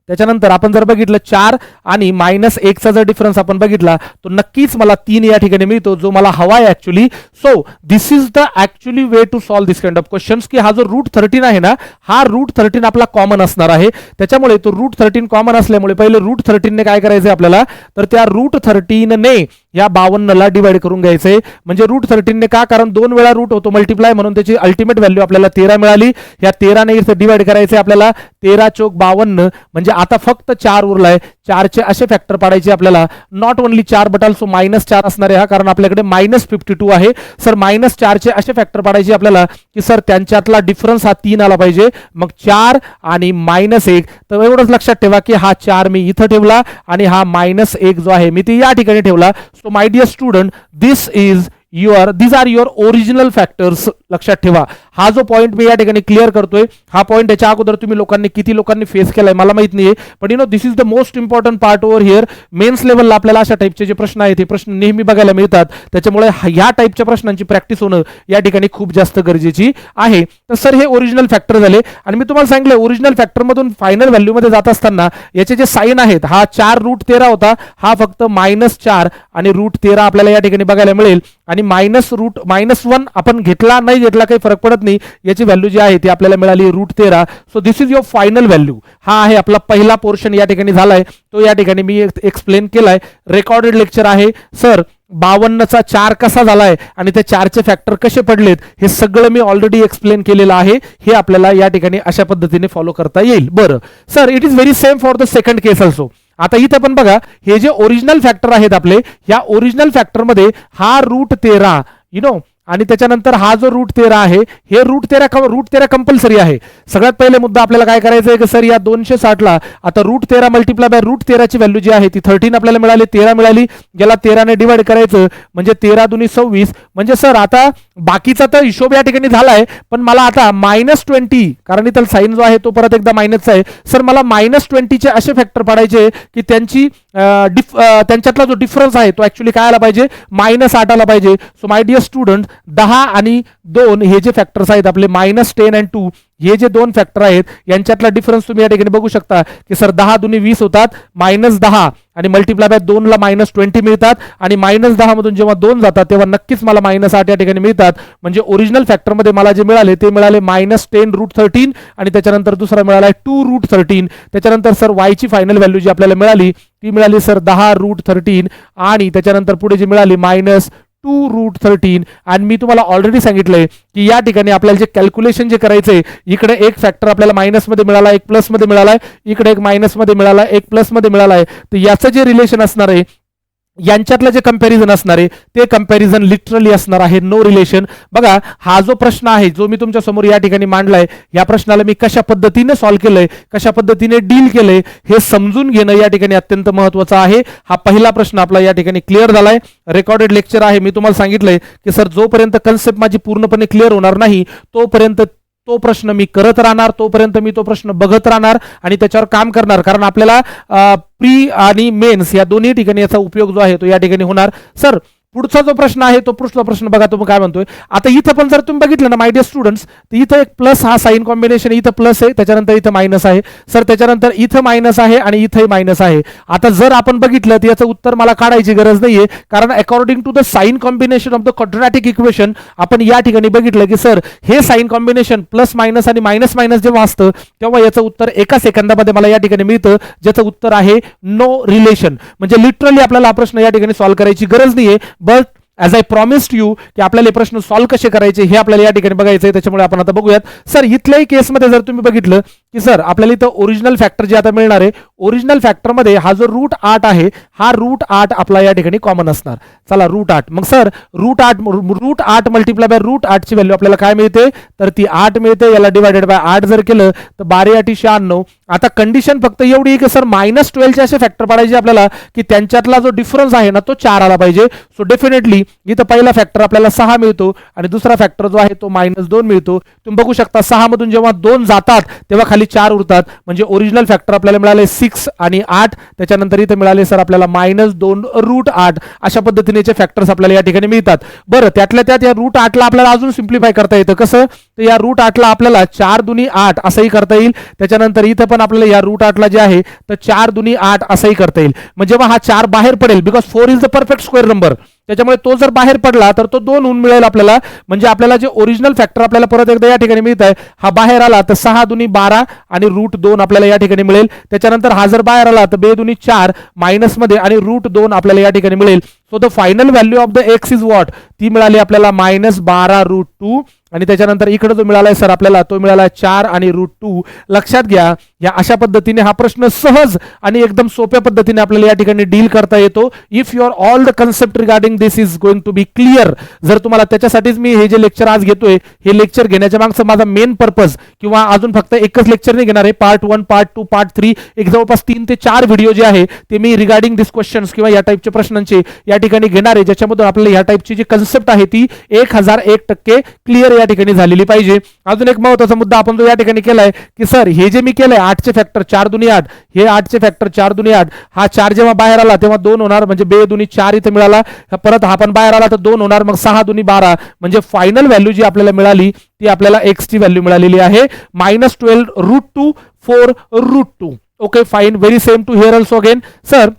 त्याच्यानंतर आपण जर बघितलं 4 आणि -1 चा जर डिफरन्स आपण बघितला तो नक्कीच मला 3 या ठिकाणी मिळतो जो मला हवा आहे actually. So this is the actually way to solve this kind of questions की हा जो √13 आहे ना हा √13 आपला कॉमन असणार आहे. त्याच्यामुळे तो √13 कॉमन असल्यामुळे पहिले √13 ने काय करायचंय आपल्याला तर त्या √13 ने या 52 ला डिवाइड करून घ्यायचंय. म्हणजे √13 ने का कारण 2 वेळा रूट होतो मल्टिप्लाय म्हणून त्याची अल्टिमेट व्हॅल्यू आपल्याला 13 मिळाली. या 13 ने इथे डिवाइड करायचंय आपल्याला 13 चौक 52 म्हणजे आता फक्त 4 उरलाय. 4 चे असे फॅक्टर पाडायचे आपल्याला नॉट ओनली 4 बट ऑल्सो -4 असणार आहे हा कारण आपल्याकडे -52 आहे. सर -4 चे असे फॅक्टर पाडायचे आपल्याला की सर त्यांच्यातला डिफरन्स हा 3 आला पाहिजे. मग 4 आणि -1 तर एवढंच लक्षात ठेवा की हा 4 मी इथं ठेवला आणि हा -1 जो आहे मी ते या ठिकाणी ठेवला. So my dear student these are your original factors. लक्षात ठेवा हा जो पॉइंट मी या ठिकाणी क्लिअर करतोय हा पॉइंट याच्या अगोदर तुम्ही लोकांनी किती लोकांनी फेस केलाय मला माहित नाहीये. पण you know this is the most important part over here. Mains लेवलला आपल्याला अशा टाईपचे जे प्रश्न आहेत ते प्रश्न नेहमी बघायला मिळतात. त्याच्यामुळे ह्या टाईपच्या प्रश्नांची प्रॅक्टिस होणं या ठिकाणी खूप जास्त गरजेची आहे. तर सर हे ओरिजिनल फॅक्टर झाले आणि मी तुम्हाला सांगितलं ओरिजिनल फॅक्टर मधून फायनल व्हॅल्यू मध्ये जात असताना याचे जे साइन आहेत हा 4√13 होता हा फक्त -4 आणि √13 आपल्याला या ठिकाणी बघायला मिळेल. आणि -1 आपण घेतला नाही घेतला काही फरक पडत नाही, याची व्हॅल्यू जी आहे ती आपल्याला मिळाली √13. So this is your final value. हा आहे आपला पहिला पोर्शन या ठिकाणी झालाय, तो या ठिकाणी मी एक्सप्लेन केलाय. रेकॉर्डेड लेक्चर आहे. सर 52चा 4 कसा झालाय आणि त्या 4चे फॅक्टर कसे पडलेत हे सगळं मी ऑलरेडी एक्सप्लेन केलेलं आहे. हे आपल्याला या ठिकाणी अशा पद्धतीने फॉलो करता येईल. बरं sir, it is very same for the second case also. आता इथे पण बघा, हे जे ओरिजिनल फॅक्टर आहेत आपले, या ओरिजिनल फॅक्टरमध्ये हा √13 आणि त्याच्यानंतर हा जो √13 आहे, हे √13 कंपल्सरी आहे. सगळ्यात पहिले मुद्दा आपल्याला काय करायचं आहे की सर या 260ला आता √13 मल्टिप्लाय बाय √13 ची व्हॅल्यू जी आहे ती 13 आपल्याला मिळाली, 13 मिळाली, ज्याला 13 ने डिवाइड करायचं म्हणजे 13 दुनी 26. म्हणजे सर आता बाकीचा तर हिशोब या ठिकाणी झालाय, पण मला आता -20, कारण इथं साईन जो आहे तो परत एकदा मायनसचा आहे. सर मला -20 चे असे फॅक्टर पाडायचे की त्यांच्यातला जो डिफरन्स आहे तो ऍक्च्युली काय आला पाहिजे, -8 आला पाहिजे. सो माय डिअर स्टुडंट, 10 आणि 2 हे जे फॅक्टर्स आहेत आपले -10 आणि 2, हे जे दोन फॅक्टर आहेत यांच्यातला डिफरन्स तुम्ही या ठिकाणी बघू शकता की सर 10 दुनी 20 होतात, -10 आणि मल्टिप्लाय बाय 2 ला -20 मिळतात, आणि -10 मधून जेव्हा 2 जातात तेव्हा नक्कीच मला -8 या ठिकाणी मिळतात. म्हणजे ओरिजिनल फॅक्टर मध्ये मला जे मिळाले ते मिळाले -10 √13 आणि त्याच्यानंतर दुसरा मिळाला 2 √13. त्याच्यानंतर सर y ची फायनल व्हॅल्यू जी आपल्याला मिळाली ती मिळाली सर 10 √13 आणि त्याच्यानंतर पुढे जी मिळाली -2 √13. आणि मी तुम्हाला ऑलरेडी सांगितलंय की या ठिकाणी आपल्याला जे कॅल्क्युलेशन जे करायचंय, इकडे एक फॅक्टर आपल्याला मायनस मध्ये मिळाला, एक प्लस मध्ये मिळालाय, इकडे एक मायनस मध्ये मिळाला, एक प्लस मध्ये मिळालाय. तर याचं जे रिलेशन असणार आहे, यांच्यातलं जे कंपॅरिझन असणार आहे ते कंपॅरिझन लिटरली असणार आहे नो रिलेशन. बघा, हा जो प्रश्न आहे जो मी तुमच्या समोर या ठिकाणी मांडलाय, या प्रश्नाला मी कशा पद्धतीने सॉल्व्ह केलंय, कशा पद्धतीने डील केलंय हे समजून घेणं या ठिकाणी अत्यंत महत्त्वाचं आहे. हा पहिला प्रश्न आपला या ठिकाणी क्लिअर झालाय. रेकॉर्डेड लेक्चर आहे. मी तुम्हाला सांगितलंय की सर जोपर्यंत कन्सेप्ट माझी पूर्णपणे क्लिअर होणार नाही तोपर्यंत तो प्रश्न मी करत राहणार, तोपर्यंत मी तो प्रश्न बघत राहणार आणि त्याच्यावर काम करणार. कारण आपल्याला प्री आणि मेन्स या दोन्ही ठिकाणी याचा उपयोग जो आहे तो या ठिकाणी होणार. सर पुढचा जो प्रश्न आहे तो पुढचा प्रश्न बघा, तुम्ही काय म्हणतोय. आता इथं पण जर तुम्ही बघितलं ना माय डिअर स्टुडंट्स, तर इथं एक प्लस हा साइन कॉम्बिनेशन, इथं प्लस आहे, त्याच्यानंतर इथं मायनस आहे. सर त्याच्यानंतर इथं मायनस आहे आणि इथंही मायनस आहे. आता जर आपण बघितलं तर याचं उत्तर मला काढायची गरज नाहीये, कारण according to the sign combination of the quadratic equation आपण या ठिकाणी बघितलं की सर हे साइन कॉम्बिनेशन प्लस मायनस आणि मायनस मायनस जेव्हा असतं तेव्हा याचं उत्तर एका सेकंदामध्ये मला या ठिकाणी मिळतं, ज्याचं उत्तर आहे नो रिलेशन. म्हणजे लिटरली आपल्याला हा प्रश्न या ठिकाणी सॉल्व्ह करायची गरज नाहीये. But as I promised you की आपल्याला हे प्रश्न सॉल्व्ह कसे करायचे हे आपल्याला या ठिकाणी बघायचं आहे. त्याच्यामुळे आपण आता बघूयात. सर इथल्याही केसमध्ये जर तुम्ही बघितलं की सर आपल्याला इथं ओरिजिनल फॅक्टर जे आता मिळणार आहे, ओरिजिनल फॅक्टरमध्ये हा जो √8 आहे, हा √8 आपला या ठिकाणी कॉमन असणार. चला √8, मग सर √8 मल्टिप्लाय बाय √8 ची व्हॅल्यू आपल्याला काय मिळते, तर ती 8 मिळते. याला डिवायडेड बाय 8 जर केलं तर 12×8 = 96. आता कंडिशन फक्त एवढी आहे की सर -12 चे असे फॅक्टर पडायचे आपल्याला की त्यांच्यातला जो डिफरन्स आहे ना तो 4 आला पाहिजे. सो डेफिनेटली इथं पहिला फॅक्टर आपल्याला 6 मिळतो आणि दुसरा फॅक्टर जो आहे तो -2 मिळतो. तुम्ही बघू शकता 6 मधून जेव्हा 2 जातात तेव्हा खाली 4 उरतात. म्हणजे ओरिजिनल फॅक्टर आपल्याला मिळाले 6 आणि 8. त्याच्यानंतर इथे मिळाले सर आपल्याला -2 √8. अशा पद्धतीने फॅक्टर्स आपल्याला या ठिकाणी मिळतात. बरं, त्यातल्या त्यात या √8ला आपल्याला अजून सिम्प्लिफाय करता येतं. कसं, तर या √8ला आपल्याला 4 दुनी 8 असंही करता येईल. त्याच्यानंतर इथं पण आपल्याला या √8ला जे आहे तर 4 दुनी 8 असंही करता येईल. म्हणजे जेव्हा हा 4 बाहेर पडेल, because 4 is the perfect square number, त्याच्यामुळे तो जर बाहेर पडला तर तो 2 होऊन मिळेल आपल्याला. म्हणजे आपल्याला जे ओरिजिनल फॅक्टर आपल्याला परत एकदा या ठिकाणी मिळत आहे, हा बाहेर आला तर 6 दुनी 12 आणि √2 आपल्याला या ठिकाणी मिळेल. त्याच्यानंतर हा जर बाहेर आला तर 2 दुनी 4 मायनस मध्ये आणि √2 आपल्याला या ठिकाणी मिळेल. So the final value of the x is what, ती मिळाली आपल्याला -12 √2. आणि त्याच्यानंतर इकडे जो मिळालाय सर आपल्याला तो मिळाला 4 आणि √2. लक्षात घ्या, या अशा पद्धतीने हा प्रश्न सहज आणि एकदम सोप्या पद्धतीने आपल्याला या ठिकाणी डील करता येतो. If your all the concept regarding this is going to be clear. जर तुम्हाला त्याच्यासाठीच मी हे जे लेक्चर आज घेतोय, हे लेक्चर घेण्याच्या मागचा माझा मेन पर्पज, किंवा अजून फक्त एकच लेक्चर नाही घेणार आहे, पार्ट 1, पार्ट 2, पार्ट 3, एक जवळपास 3 ते 4 व्हिडिओ जे आहे ते मी रिगार्डिंग दिस क्वेश्चन्स किंवा या टाईपचे प्रश्नांचे या ठिकाणी घेणार आहे, ज्याच्यामधून आपल्याला या टाईपची जी कन्सेप्ट आहे ती 1001% क्लिअर या ठिकाणी झालेली पाहिजे. अजून एक महत्त्वाचा मुद्दा आपण जो या ठिकाणी केलाय की सर हे जे मी केलंय 8 चे फॅक्टर 4 दुनी 8, हे 8 चे फॅक्टर 4 दुनी 8, हा 4 जेव्हा बाहेर आला तेव्हा 2 होणार, म्हणजे 2 दुनी 4 इथे मिळाला. परत हा पण बाहेर आला तर 2 होणार, मग 6 दुनी 12. म्हणजे फायनल व्हॅल्यू जी आपल्याला मिळाली ती आपल्याला एक्स ची व्हॅल्यू मिळालेली आहे -12 √2 4 √2. Okay fine, very same to here also again. Sir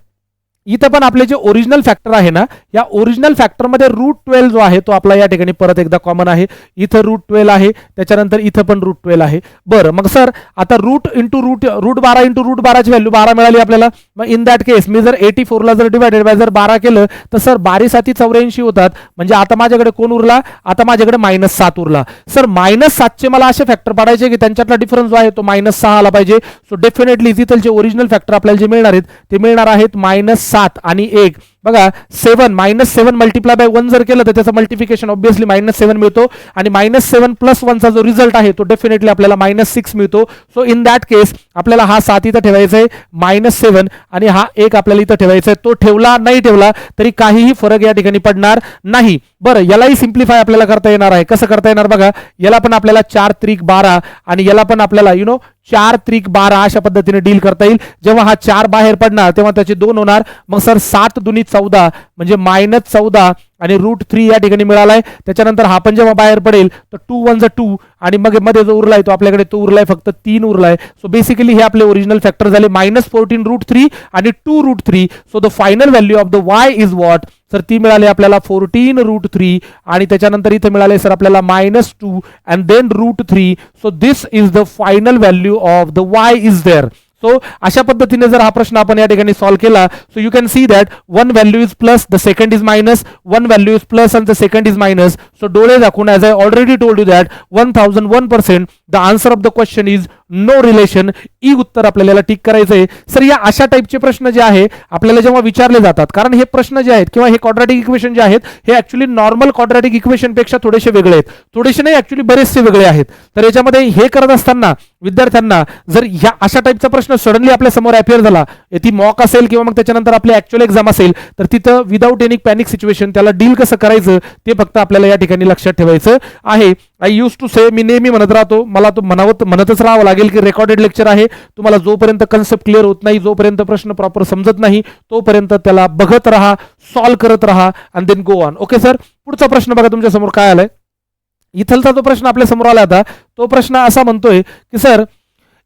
इथं पण आपले जे ओरिजिनल फॅक्टर आहे ना, या ओरिजिनल फॅक्टरमध्ये √12 जो आहे तो आपला या ठिकाणी परत एकदा कॉमन आहे. इथं √12 आहे, त्याच्यानंतर इथं पण √12 आहे. बरं, मग सर आता √12 इंटू √12ची व्हॅल्यू 12 मिळाली आपल्याला. मग इन दॅट केस मी जर 84ला जर डिवायडेड बाय जर 12 केलं तर सर 12 7 84 होतात. म्हणजे आता माझ्याकडे कोण उरला, आता माझ्याकडे -7 उरला. सर -7चे मला असे फॅक्टर पाडायचे की त्यांच्यातला डिफरन्स जो आहे तो -6 आला पाहिजे. सो डेफिनेटली इथलचे ओरिजिनल फॅक्टर आपल्याला जे मिळणार आहेत ते मिळणार आहेत -7 आणि 1. बघा 7 -7 मल्टिप्लाय बाय 1 जर केलं तर त्याचं मल्टिप्लिकेशन ऑब्विसली -7 मिळतो आणि -7 + 1चा जो रिझल्ट आहे तो डेफिनेटली आपल्याला -6 मिळतो. सो इन दॅट केस आपल्याला हा 7 इथं ठेवायचा आहे, -7 आणि हा 1 आपल्याला इथं ठेवायचा आहे. तो ठेवला नाही ठेवला तरी काहीही फरक या ठिकाणी पडणार नाही. बरं, यालाही सिम्प्लिफाय आपल्याला करता येणार आहे. कसं करता येणार बघा, याला पण आपल्याला 4 त्रिक 12 आणि याला पण आपल्याला 4 त्रिक 12 अशा पद्धतीने डील करता येईल. जेव्हा हा 4 बाहेर पडणार तेव्हा त्याचे 2 होणार. मग सर 7 दुनी 14 म्हणजे -14 आणि √3 या ठिकाणी मिळालाय. त्याच्यानंतर हा पण जेव्हा बाहेर पडेल तर 2 1 2 आणि मग मध्ये जो उरलाय तो आपल्याकडे तो उरलाय फक्त 3 उरलाय. सो बेसिकली हे आपले ओरिजिनल फॅक्टर झाले -14 √3 आणि 2 √3. So the final value of the y is what, sir ती मिळाली आपल्याला 14 √3 आणि त्याच्यानंतर इथे मिळाले सर आपल्याला -2 and then √3. So this is the final value of the y is there. So अशा पद्धतीने जर हा प्रश्न आपण या ठिकाणी सॉल्व्ह केला, so you can see that one value is plus, the second is minus, one value is plus and the second is minus. So डोळे दाखवून as I already told you that 1001% the answer of the question is no relation. ई उत्तर आपल्याला tick करायचंय. Sir या अशा टाईपचे प्रश्न जे आहे आपल्याला जेव्हा विचारले जातात, कारण हे प्रश्न जे आहेत किंवा हे क्वाड्रॅटिक इक्वेशन जे आहेत हे ऍक्च्युली नॉर्मल क्वाड्रॅटिक इक्वेशन पेक्षा थोडेसे वेगळे आहेत. थोडेसे नाही, ऍक्च्युली बरेचसे वेगळे आहेत. तर याच्यामध्ये हे करत असताना विद्यार्थ्यांना जर ह्या अशा टाईपचा प्रश्न सडनली आपल्या समोर अपिअर झाला, ती मॉक असेल किंवा मग त्याच्यानंतर आपली ऍक्च्युअल एक्झाम असेल, तर तिथं विदाऊट एनी पॅनिक सिच्युएशन त्याला डील कसं करायचं ते फक्त आपल्याला या ठिकाणी लक्षात ठेवायचं आहे. आय यूज टू से, मी नेहमी म्हणत राहतो, मला तो म्हणतच राहावं लागेल की रेकॉर्डेड लेक्चर आहे. तुम्हाला जोपर्यंत कन्सेप्ट क्लिअर होत नाही, जोपर्यंत प्रश्न प्रॉपर समजत नाही, तोपर्यंत त्याला बघत राहा, सॉल्व्ह करत राहा and then go on. Okay sir, पुढचा प्रश्न बघा तुमच्या समोर काय आलाय. इथलचा जो प्रश्न आपल्या समोर आला होता तो प्रश्न असा म्हणतोय की sir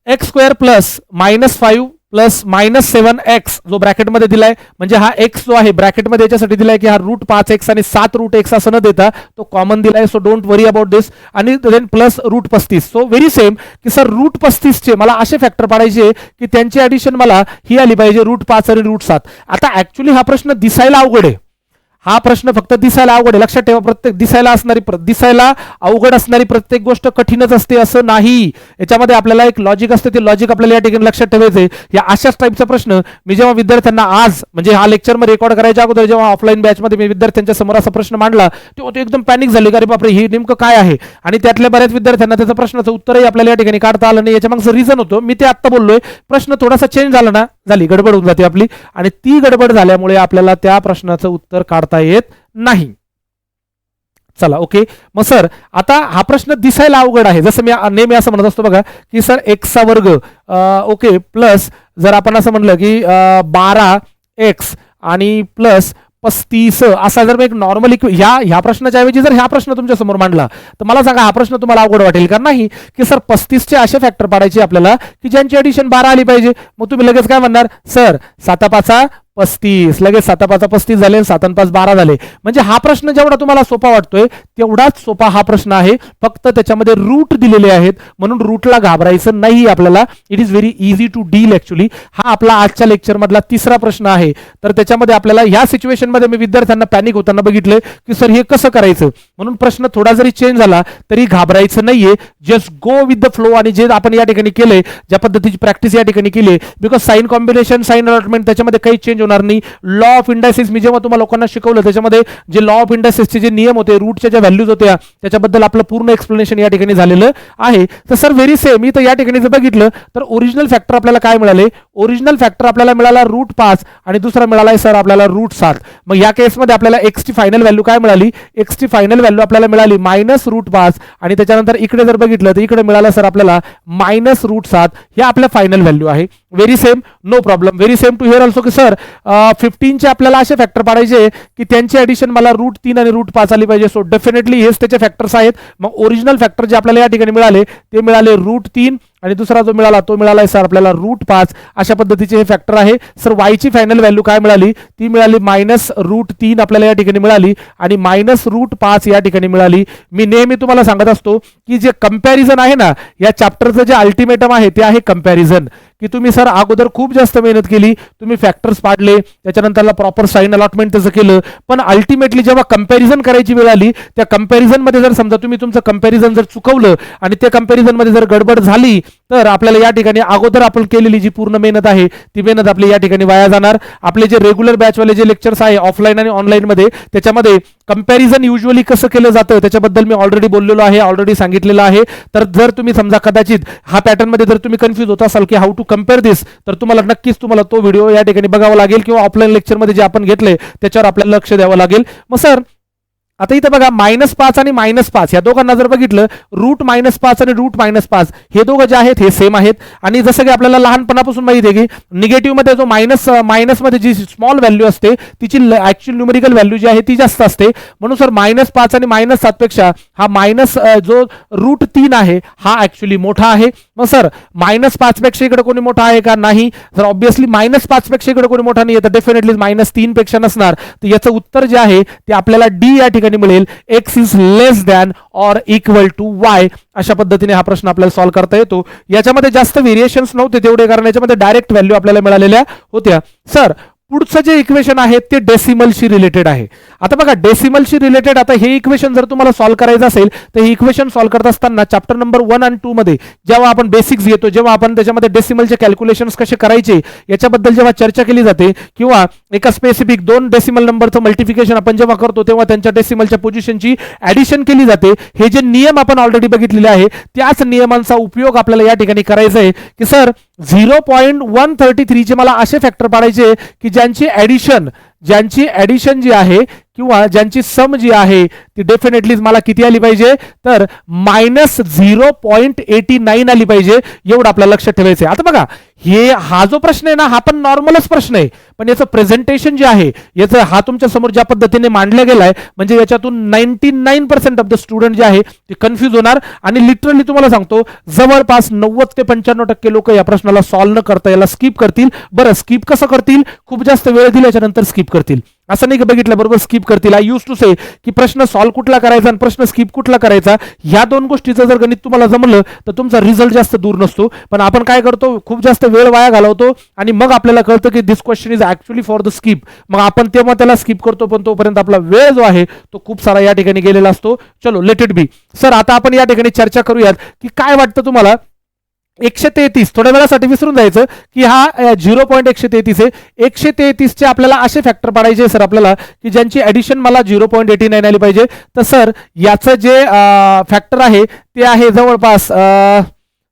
x² plus -5 plus -7x जो ब्रॅकेटमध्ये दिलाय, म्हणजे हा x जो आहे ब्रॅकेटमध्ये याच्यासाठी दिलाय की हा √5x आणि 7 √x असं न देता तो कॉमन दिलाय. So don't worry about this. आणि then plus √35. So very same की सर √35 चे मला असे फॅक्टर पाडायचे की त्यांची ऍडिशन मला ही आली पाहिजे √5 आणि √7. आता ऍक्च्युली हा प्रश्न दिसायला अवघड आहे. हा प्रश्न फक्त दिसायला अवघड आहे. लक्षात ठेवा, प्रत्येक दिसायला अवघड असणारी प्रत्येक गोष्ट कठीणच असते असं नाही. याच्यामध्ये आपल्याला एक लॉजिक असते, ते लॉजिक आपल्याला या ठिकाणी लक्षात ठेवायचंय. या अशाच टाईपचा प्रश्न मी जेव्हा विद्यार्थ्यांना आज म्हणजे हा लेक्चर मध्ये रेकॉर्ड करायच्या अगोदर जेव्हा ऑफलाईन बॅचमध्ये मी विद्यार्थ्यांच्या समोर असा प्रश्न मांडला तेव्हा ते एकदम पॅनिक झाले, अरे बापरे हे नेमकं काय आहे. आणि त्यातल्या बऱ्याच विद्यार्थ्यांना त्याच्या प्रश्नाचं उत्तरही आपल्याला या ठिकाणी काढता आलं नाही. याच्या मागचं रिझन होतं, मी ते आत्ता बोललोय, प्रश्न थोडासा चेंज झाला ना, झाली गडबड होऊन जाते आपली, आणि ती गडबड झाल्यामुळे आपल्याला त्या प्रश्नाचं उत्तर काढता येत नाही. चला ओके. मग सर आता हा प्रश्न दिसायला अवघड आहे, जसं मी नेहमी असं म्हणत असतो बघा की सर x² ओके प्लस जर आपण असं म्हणलं की 12x आणि प्लस 35 असा जर एक नॉर्मल ह्या प्रश्नाच्या ऐवजी जर ह्या प्रश्न तुमच्या समोर मांडला तर मला सांगा हा प्रश्न तुम्हाला अवघड वाटेल का? नाही. की सर 35चे असे फॅक्टर पाडायचे आपल्याला की ज्यांची ऍडिशन 12 आली पाहिजे. मग तुम्ही लगेच काय म्हणणार, सर 7 5 35, लगेच 7 5 35 झाले, 7 5 12 झाले. म्हणजे हा प्रश्न जेवढा तुम्हाला सोपा वाटतोय तेवढाच सोपा हा प्रश्न आहे, फक्त त्याच्यामध्ये रूट दिलेले आहेत म्हणून रूटला घाबरायचं नाही आपल्याला. It is very easy to deal. Actually हा आपला आजच्या लेक्चर मधला तिसरा प्रश्न आहे. तर त्याच्यामध्ये आपल्याला ह्या सिच्युएशन मध्ये मी विद्यार्थ्यांना पॅनिक होताना बघितलंय की सर हे कसं करायचं, म्हणून प्रश्न थोडा जरी चेंज झाला तरी घाबरायचं नाहीये. Just go with the flow. आणि जे आपण या ठिकाणी केलंय, ज्या पद्धतीची प्रॅक्टिस या ठिकाणी केली, because sign combination, sign allotment त्याच्यामध्ये काही चेंज होणार नाही. लॉ ऑफ इंडायसिस मी जेव्हा तुम्हाला लोकांना शिकवलं त्याच्यामध्ये जे लॉ ऑफ इंडायसिसचे जे नियम होते, रूटच्या ज्या व्हॅल्यूज होत्या त्याच्याबद्दल आपलं पूर्ण एक्सप्लेनेशन या ठिकाणी झालेलं आहे. तर सर व्हेरी सेम इथं या ठिकाणी जर बघितलं तर ओरिजिनल फॅक्टर आपल्याला काय मिळाले, ओरिजिनल फॅक्टर आपल्याला मिळाला √5 आणि दुसरा मिळालाय सर आपल्याला √7. मग या केसमध्ये आपल्याला x ची फायनल व्हॅल्यू काय मिळाली, x ची फायनल व्हॅल्यू आपल्याला मिळाली -√5 आणि त्याच्यानंतर इकडे जर बघितलं तर इकडे मिळालं सर आपल्याला -√7. हे आपल्या फायनल व्हॅल्यू आहे. Very same, no problem. Very same to here also की सर 15चे आपल्याला असे फॅक्टर पाडायचे की त्यांची ऍडिशन मला √3 आणि √5 आली पाहिजे. सो डेफिनेटली हेच त्याचे फॅक्टर्स आहेत. मग ओरिजिनल फॅक्टर जे आपल्याला या ठिकाणी मिळाले ते मिळाले √3 आणि दुसरा जो मिळाला तो मिळाला सर आपल्याला √5. अशा पद्धतीचे हे फॅक्टर आहे सर. वायची फायनल व्हॅल्यू काय मिळाली, ती मिळाली -√3 आपल्याला या ठिकाणी मिळाली आणि -√5 या ठिकाणी मिळाली. मी नेहमी तुम्हाला सांगत असतो की जे कंपॅरिझन आहे ना, या चॅप्टरचं जे अल्टिमेटम आहे ते आहे कंपॅरिझन. की तुम्ही सर अगोदर खूप जास्त मेहनत केली, तुम्ही फॅक्टर्स पाडले, त्याच्यानंतरला प्रॉपर साइन अलॉटमेंट त्याचं केलं, पण अल्टिमेटली जेव्हा कंपॅरिझन करायची वेळ आली, त्या कंपॅरिझन मध्ये जर समजा तुम्ही तुमचं कंपॅरिझन जर चुकवलं आणि त्या कंपॅरिझन मध्ये जर गडबड झाली, तर आपल्याला या ठिकाणी अगोदर आपण केलेली जी पूर्ण मेहनत आहे ती मेहनत आपली या ठिकाणी वाया जाणार. आपले जे रेग्युलर बॅचवाले जे लेक्चर्स आहे ऑफलाईन आणि ऑनलाईन मध्ये, त्याच्यामध्ये कंपॅरिझन युजली कसं केलं जातं त्याच्याबद्दल मी ऑलरेडी बोललेलो आहे, ऑलरेडी सांगितलेलं आहे. तर जर तुम्ही समजा कदाचित हा पॅटर्न मध्ये जर तुम्ही कन्फ्युज होत असाल की हाऊ टू कम्पेअर दिस, तर तुम्हाला नक्कीच तुम्हाला तो व्हिडिओ या ठिकाणी बघावा लागेल किंवा ऑफलाईन लेक्चरमध्ये जे आपण घेतले त्याच्यावर आपल्याला लक्ष द्यावं लागेल. मग सर आता इथं बघा -5 आणि -5 या दोघांना जर बघितलं, √-5 आणि √-5 हे दोघं जे आहेत हे सेम आहेत. आणि जसं की आपल्याला लहानपणापासून माहिती आहे की निगेटिव्ह मध्ये जो मायनस मध्ये जी स्मॉल व्हॅल्यू असते तिची ऍक्च्युअल न्यूमेरिकल व्हॅल्यू जी आहे ती जास्त असते. म्हणून सर -5 आणि -7 पेक्षा हा जो √3 आहे हा ऍक्च्युअली मोठा आहे. मग सर -5 पेक्षा इकडे कोणी मोठा आहे का, नाही. जर ऑब्व्हियसली -5 पेक्षा इकडे कोणी मोठा नाही तर डेफिनेटली -3 पेक्षा नसणार. तर याचं उत्तर जे आहे ते आपल्याला डी या ठिकाणी मिळेल. x is less than or equal to y. अशा पद्धतीने हा प्रश्न आपल्याला सॉल्व्ह करता येतो. याच्यामध्ये जास्त व्हेरिएशन्स नव्हते तेवढे, कारण याच्यामध्ये डायरेक्ट व्हॅल्यू आपल्याला मिळालेल्या होत्या. सर पुढचं जे इक्वेशन आहे ते डेसिमलशी रिलेटेड आहे. आता बघा डेसिमलशी रिलेटेड, आता हे इक्वेशन जर तुम्हाला सॉल्व्ह करायचं असेल तर हे इक्वेशन सॉल्व्ह करत असताना चॅप्टर नंबर 1 आणि 2 मध्ये जेव्हा आपण बेसिक्स घेतो, जेव्हा आपण त्याच्यामध्ये डेसिमलचे कॅल्क्युलेशन्स कसे करायचे याच्याबद्दल जेव्हा चर्चा केली जाते, किंवा एका स्पेसिफिक 2 डेसिमल नंबरचं मल्टिफिकेशन आपण जेव्हा करतो तेव्हा त्यांच्या डेसिमलच्या पोझिशनची ऍडिशन केली जाते, हे जे नियम आपण ऑलरेडी बघितलेले आहे त्याच नियमांचा उपयोग आपल्याला या ठिकाणी करायचा आहे. की सर 0.133 चे मला असे फॅक्टर पाडायचे की ज्यांची ऍडिशन जी आहे किंवा ज्यांची सम जी आहे ती डेफिनेटली मला किती आली पाहिजे, तर -0.89 आली पाहिजे. एवढं आपल्याला लक्षात ठेवायचं आहे. आता बघा हा जो प्रश्न आहे ना, हा पण नॉर्मलच प्रश्न आहे, पण याचं प्रेझेंटेशन जे आहे याचं हा तुमच्या समोर ज्या पद्धतीने मांडला गेलाय, म्हणजे याच्यातून 99% ऑफ द स्टुडंट जे आहे ते कन्फ्युज होणार. आणि लिटरली तुम्हाला सांगतो जवळपास 90 ते 95% लोक या प्रश्नाला सॉल्व्ह न करता याला स्किप करतील. बरं स्किप कसं करतील, खूप जास्त वेळ दिल्याच्या नंतर स्किप करतील. असं नाही की बघितलं बरोबर स्किप करतील. आय यूज टू से की प्रश्न सॉल्व्ह कुठला करायचा आणि प्रश्न स्किप कुठला करायचा, ह्या दोन गोष्टीचं जर गणित तुम्हाला जमलं तर तुमचा रिझल्ट जास्त दूर नसतो. पण आपण काय करतो, खूप जास्त वेळ वाया घालवतो आणि मग आपल्याला कळतं की this question is actually for the skip. मग आपण तेव्हा त्याला स्किप करतो, पण तोपर्यंत आपला वेळ जो आहे तो खूप सारा या ठिकाणी गेलेला असतो. चलो लेट इट बी. सर आता आपण या ठिकाणी चर्चा करूयात की काय वाटतं तुम्हाला 133, थोड्या वेळासाठी विसरून जायचं की हा 0.133 आहे. 133 चे आपल्याला असे फॅक्टर पाडायचे सर आपल्याला की ज्यांची ऍडिशन मला 0.89 आली पाहिजे. तर सर याचं जे फॅक्टर आहे ते आहे जवळपास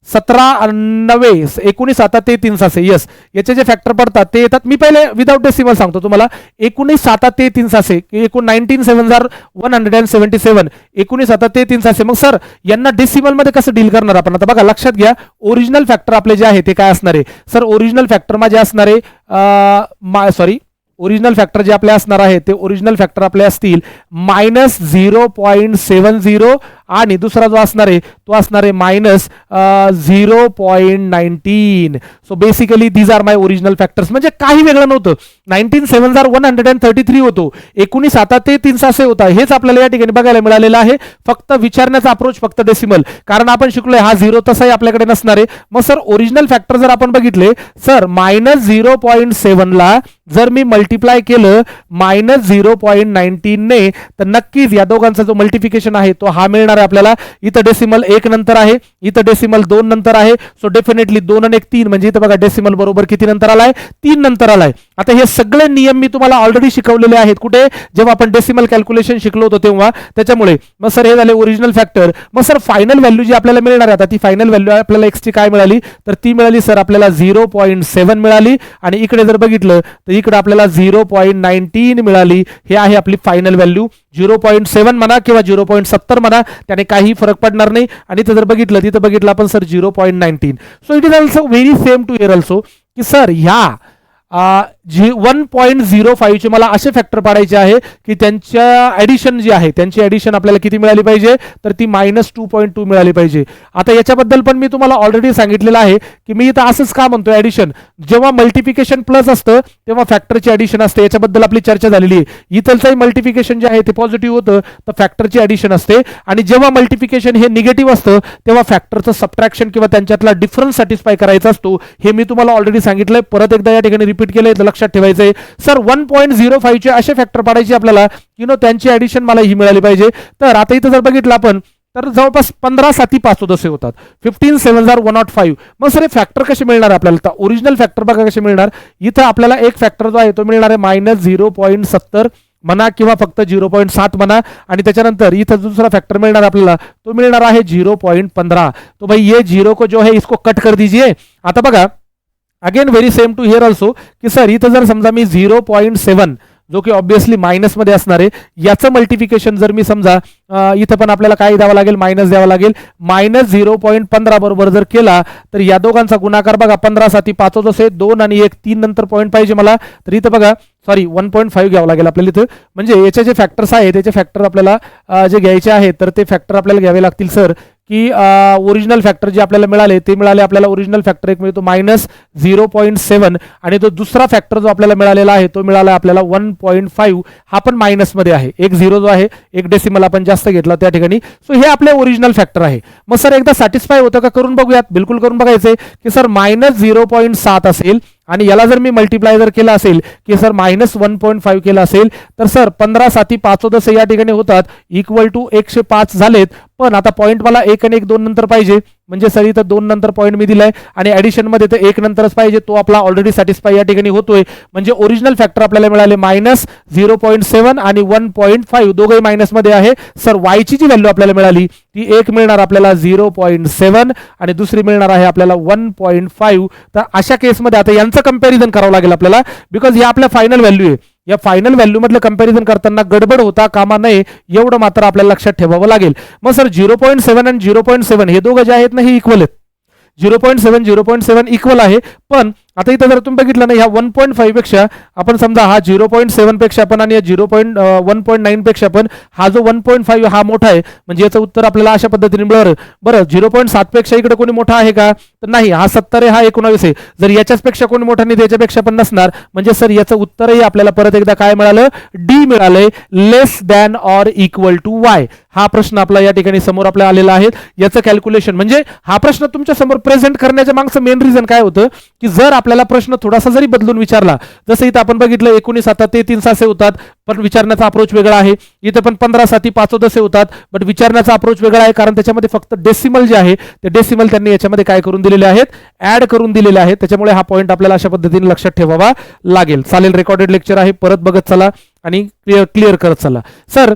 19,733 असे. यस, याचे जे फॅक्टर पडतात ते येतात. मी पहिले विदाउट डेसिमल सांगतो तुम्हाला. 19,733 असे की 19,177 19,733 असे. मग सर यांना डेसिमल मध्ये कसं डील करणार आपण, आता बघा लक्षात घ्या. ओरिजिनल फॅक्टर आपले जे आहे ते काय असणार आहे सर, ओरिजिनल फॅक्टर माझे असणार आहे ओरिजिनल फॅक्टर जे आपले असणार आहे ते ओरिजिनल फॅक्टर आपले असतील -0.70 आणि दुसरा जो असणार आहे तो असणार आहे -0.19. So basically these are my original factors. म्हणजे काही वेगळं नव्हतं. 19,133 होतो, 19,733 असे होता. हेच आपल्याला या ठिकाणी बघायला मिळालेलं आहे. फक्त विचारण्याचा अप्रोच फक्त डेसिमल, कारण आपण शिकलोय हा 0 तसाही आपल्याकडे नसणार आहे. मग सर ओरिजिनल फॅक्टर जर आपण बघितले सर -0.7 ला जर मी मल्टिप्लाय केलं -0.19 ने, तर नक्कीच या दोघांचा जो मल्टिफिकेशन आहे तो हा मिळणार आहे आपल्याला. इथं डेसिमल 1 नंतर आहे, इथं डेसिमल 2 नंतर आहे. सो डेफिनेटली 2 आणि 1 3, म्हणजे इथं बघा डेसिमल बरोबर किती नंतर आलाय, 3 नंतर आलाय. आता हे सगळे नियम मी तुम्हाला ऑलरेडी शिकवलेले आहेत. कुठे, जेव्हा आपण डेसिमल कॅल्क्युलेशन शिकलो होतो तेव्हा. त्याच्यामुळे मग सर हे झाले ओरिजिनल फॅक्टर. मग सर फायनल व्हॅल्यू जी आपल्याला मिळणार आहे, आता ती फायनल व्हॅल्यू आपल्याला एक्स ची काय मिळाली, तर ती मिळाली सर आपल्याला 0.7 मिळाली. आणि इकडे जर बघितलं तर इकडे आपल्याला 0.19 मिळाली. हे आहे आपली फायनल व्हॅल्यू. 0.7 म्हणा किंवा 0.70 म्हणा, त्याने काही फरक पडणार नाही. आणि इथं जर बघितलं, तिथं बघितलं आपण sir 0.19. So it is also very same to here also की सर ह्या 1.05 चे मला असे फॅक्टर पाडायचे आहे की त्यांच्या ऍडिशन जी आहे त्यांची ऍडिशन आपल्याला किती मिळाली पाहिजे, तर ती -2.2 मिळाली पाहिजे. आता याच्याबद्दल पण मी तुम्हाला ऑलरेडी सांगितलेलं आहे की मी इथं असंच का म्हणतो ऍडिशन, जेव्हा मल्टिप्लिकेशन प्लस असतं तेव्हा फॅक्टरची ऍडिशन असते, याच्याबद्दल आपली चर्चा झालेली आहे. इथलचंही मल्टिप्लिकेशन जे आहे ते पॉझिटिव्ह होतं तर फॅक्टरची ऍडिशन असते, आणि जेव्हा मल्टिप्लिकेशन हे निगेटिव्ह असतं तेव्हा फॅक्टरचं सबट्रॅक्शन किंवा त्यांच्यातला डिफरन्स सॅटिस्फाय करायचा असतो. हे मी तुम्हाला ऑलरेडी सांगितलंय, परत एकदा या ठिकाणी रिपीट केलंय, लक्षात ठेवायचंय. सर 1.05 चे असे फॅक्टर पाडायचे आपल्याला त्यांची ऍडिशन मला ही मिळाली पाहिजे. तर आता इथं जर बघितलं आपण तर जवळपास 15 7 5 असे होतात, 15 7 105. मग सर हे फॅक्टर कसे मिळणार आपल्याला, तर ओरिजिनल फॅक्टर बघा कसे मिळणार. इथं आपल्याला एक फॅक्टर जो आहे तो मिळणार आहे -0.70 म्हणा किंवा फक्त 0.7 म्हणा, आणि त्याच्यानंतर इथं दुसरा फॅक्टर मिळणार आपल्याला तो मिळणार आहे 0.15. तो भाई ये 0 को जो है इसको कट कर दीजिए. आता बघा again very same to here also की सर इथं जर समजा मी 0.7 जो की ऑब्विसली मायनस मध्ये असणार आहे, याचं मल्टिप्लिकेशन जर मी समजा इथं पण आपल्याला काय द्यावं लागेल, मायनस द्यावं लागेल. -0.15 बरोबर जर केला तर या दोघांचा गुणाकार बघा 15 7 5 असे 2 आणि 1 3 नंतर पॉईंट पाहिजे मला, तर इथं बघा सॉरी 1.5 घ्यावं लागेल आपल्याला इथं. म्हणजे याचे जे फॅक्टर्स आहेत त्याचे फॅक्टर आपल्याला जे घ्यायचे आहेत तर ते फॅक्टर आपल्याला घ्यावे लागतील सर की ओरिजिनल फॅक्टर जे आपल्याला मिळाले ते मिळाले आपल्याला. ओरिजिनल फॅक्टर एक मिळतो -0.7 आणि तो दुसरा फॅक्टर जो आपल्याला मिळालेला आहे तो मिळाला आपल्याला 1.5. हा पण मायनसमध्ये आहे, एक झिरो जो आहे एक डेसिमल आपण जास्त घेतला त्या ठिकाणी. सो हे आपले ओरिजिनल फॅक्टर आहे. मग सर एकदा सॅटिस्फाय होतं का करून बघूयात. बिलकुल करून बघायचंय की सर -0.7 असेल आणि याला जर मी मल्टिप्लाय जर केला असेल की सर -1.5 केला असेल तर सर 15 7 5 या ठिकाणी होतात इक्वल टू 105 झालेत. पण आता पॉईंट मला 1 आणि 1 2 नंतर पाहिजे, म्हणजे सर इथं 2 नंतर पॉईंट मी दिलाय आणि ऍडिशन मध्ये तर 1 नंतरच पाहिजे, तो आपला ऑलरेडी सॅटिस्फाय या ठिकाणी होतोय. म्हणजे ओरिजिनल फॅक्टर आपल्याला मिळाले -0.7 आणि 1.5 दोघंही मायनस मध्ये आहे. सर वायची जी व्हॅल्यू आपल्याला मिळाली ती एक मिळणार आपल्याला 0.7 आणि दुसरी मिळणार आहे आपल्याला 1.5. तर अशा केसमध्ये आता यांचं कंपॅरिझन करावं लागेल आपल्याला, बिकॉज हे आपल्या फायनल व्हॅल्यू आहे. या फायनल व्हॅल्यू मधलं कंपॅरिझन करताना गडबड होता कामा नये एवढं मात्र आपल्याला लक्षात ठेवावं लागेल. मग सर 0.7 आणि 0.7 हे दोघं जे आहेत ना हे इक्वल आहेत. 0.7 इक्वल आहे. पण आता इथं जर तुम्ही बघितलं ना ह्या 1.5 पेक्षा आपण समजा हा 0.7 पेक्षा पण आणि 1.9 पेक्षा पण हा जो 1.5 हा मोठा आहे, म्हणजे याचं उत्तर आपल्याला अशा पद्धतीने मिळणार. बरं 0.7 पेक्षा इकडे कोणी मोठा आहे का, तर नाही, हा 70 आहे, हा 19 आहे. जर याच्याच पेक्षा कोणी मोठा नाही त्याच्यापेक्षा पण नसणार, म्हणजे सर याचं उत्तरही आपल्याला परत एकदा काय मिळालं, डी मिळालंय, less than or equal to y. हा प्रश्न आपला या ठिकाणी समोर आपल्याला आलेला आहे. याचं कॅल्क्युलेशन म्हणजे हा प्रश्न तुमच्या समोर प्रेझेंट करण्याच्या मागचं मेन रिझन काय होतं की जर आपल्याला प्रश्न थोडासा जरी बदलून विचारला, जसं इथं आपण बघितलं 19 7 33 असे होतात पण विचारण्याचा अप्रोच वेगळा आहे. इथं पण 15 7 5 असे होतात बट विचारण्याचा अप्रोच वेगळा आहे, कारण त्याच्यामध्ये फक्त डेसिमल जे आहे ते डेसिमल त्यांनी याच्यामध्ये काय करून दिलेले आहेत, ऍड करून दिलेले आहेत. त्याच्यामुळे हा पॉईंट आपल्याला अशा पद्धतीने लक्षात ठेवावा लागेल. चालेल, रेकॉर्डेड लेक्चर आहे, परत बघत चला आणि क्लिअर करत चला. सर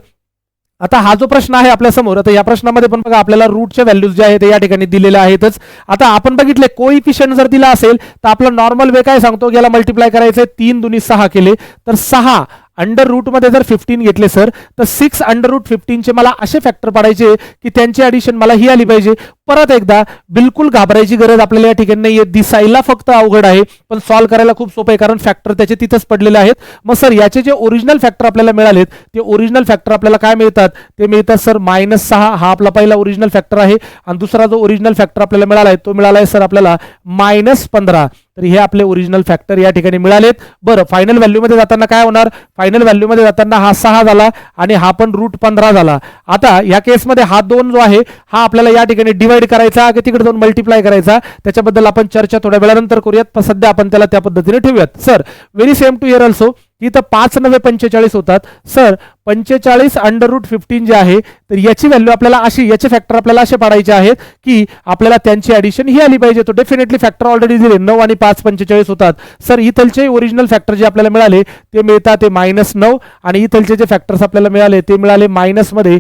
आता हा जो प्रश्न आहे आपल्या समोर, आता या प्रश्नामध्ये पण बघा आपल्याला रूटच्या व्हॅल्यूज जे आहेत ते या ठिकाणी दिलेल्या आहेतच. आता आपण बघितले कोइफिशियंट जर दिला असेल तर आपला नॉर्मल वे काय सांगतो, याला मल्टिप्लाय करायचं 3 दुनी 6 केले तर 6 अंडर रूट मध्ये जर 15 घेतले सर तर 6 अंडर रूट 15 चे मला असे फॅक्टर पाडायचे की त्यांची ऍडिशन मला ही आली पाहिजे. परत एकदा बिलकुल घाबरायची गरज आपल्याला या ठिकाणी नाहीये, दिसायला फक्त अवघड आहे पण सॉल्व्ह करायला खूप सोपं आहे कारण फॅक्टर त्याचे तिथंच पडलेले आहेत. मग सर याचे जे ओरिजिनल फॅक्टर आपल्याला मिळालेत ते ओरिजिनल फॅक्टर आपल्याला काय मिळतात, ते मिळतात सर -6 हा आपला पहिला ओरिजिनल फॅक्टर आहे आणि दुसरा जो ओरिजिनल फॅक्टर आपल्याला मिळाला आहे तो मिळाला आहे सर आपल्याला -15. तर हे आपले ओरिजिनल फॅक्टर या ठिकाणी मिळालेत. बरं फायनल व्हॅल्यू मध्ये जाताना काय होणार, फायनल व्हॅल्यू मध्ये जाताना हा 6 झाला आणि हा पण √15 झाला. आता या केसमध्ये हा 2 जो आहे हा आपल्याला या ठिकाणी डिवाइड करायचा की तिकडे जाऊन मल्टिप्लाय करायचा, त्याच्याबद्दल आपण चर्चा थोड्या वेळानंतर करूयात, पण सध्या आपण त्याला त्या पद्धतीने ठेवूयात. Sir very same to here also इथं 5 9 45 होतात. सर 45 अंडर रूट 15 जे आहे तर याची व्हॅल्यू आपल्याला अशी, याचे फॅक्टर आपल्याला असे पाडायचे आहेत की आपल्याला त्यांची ऍडिशन ही आली पाहिजे. तो डेफिनेटली फॅक्टर ऑलरेडी दिले 9 आणि 5 45 होतात. सर इथलचे ओरिजिनल फॅक्टर जे आपल्याला मिळाले ते मिळतात ते -9 आणि इथलचे जे फॅक्टर्स आपल्याला मिळाले ते मिळाले मायनस मध्ये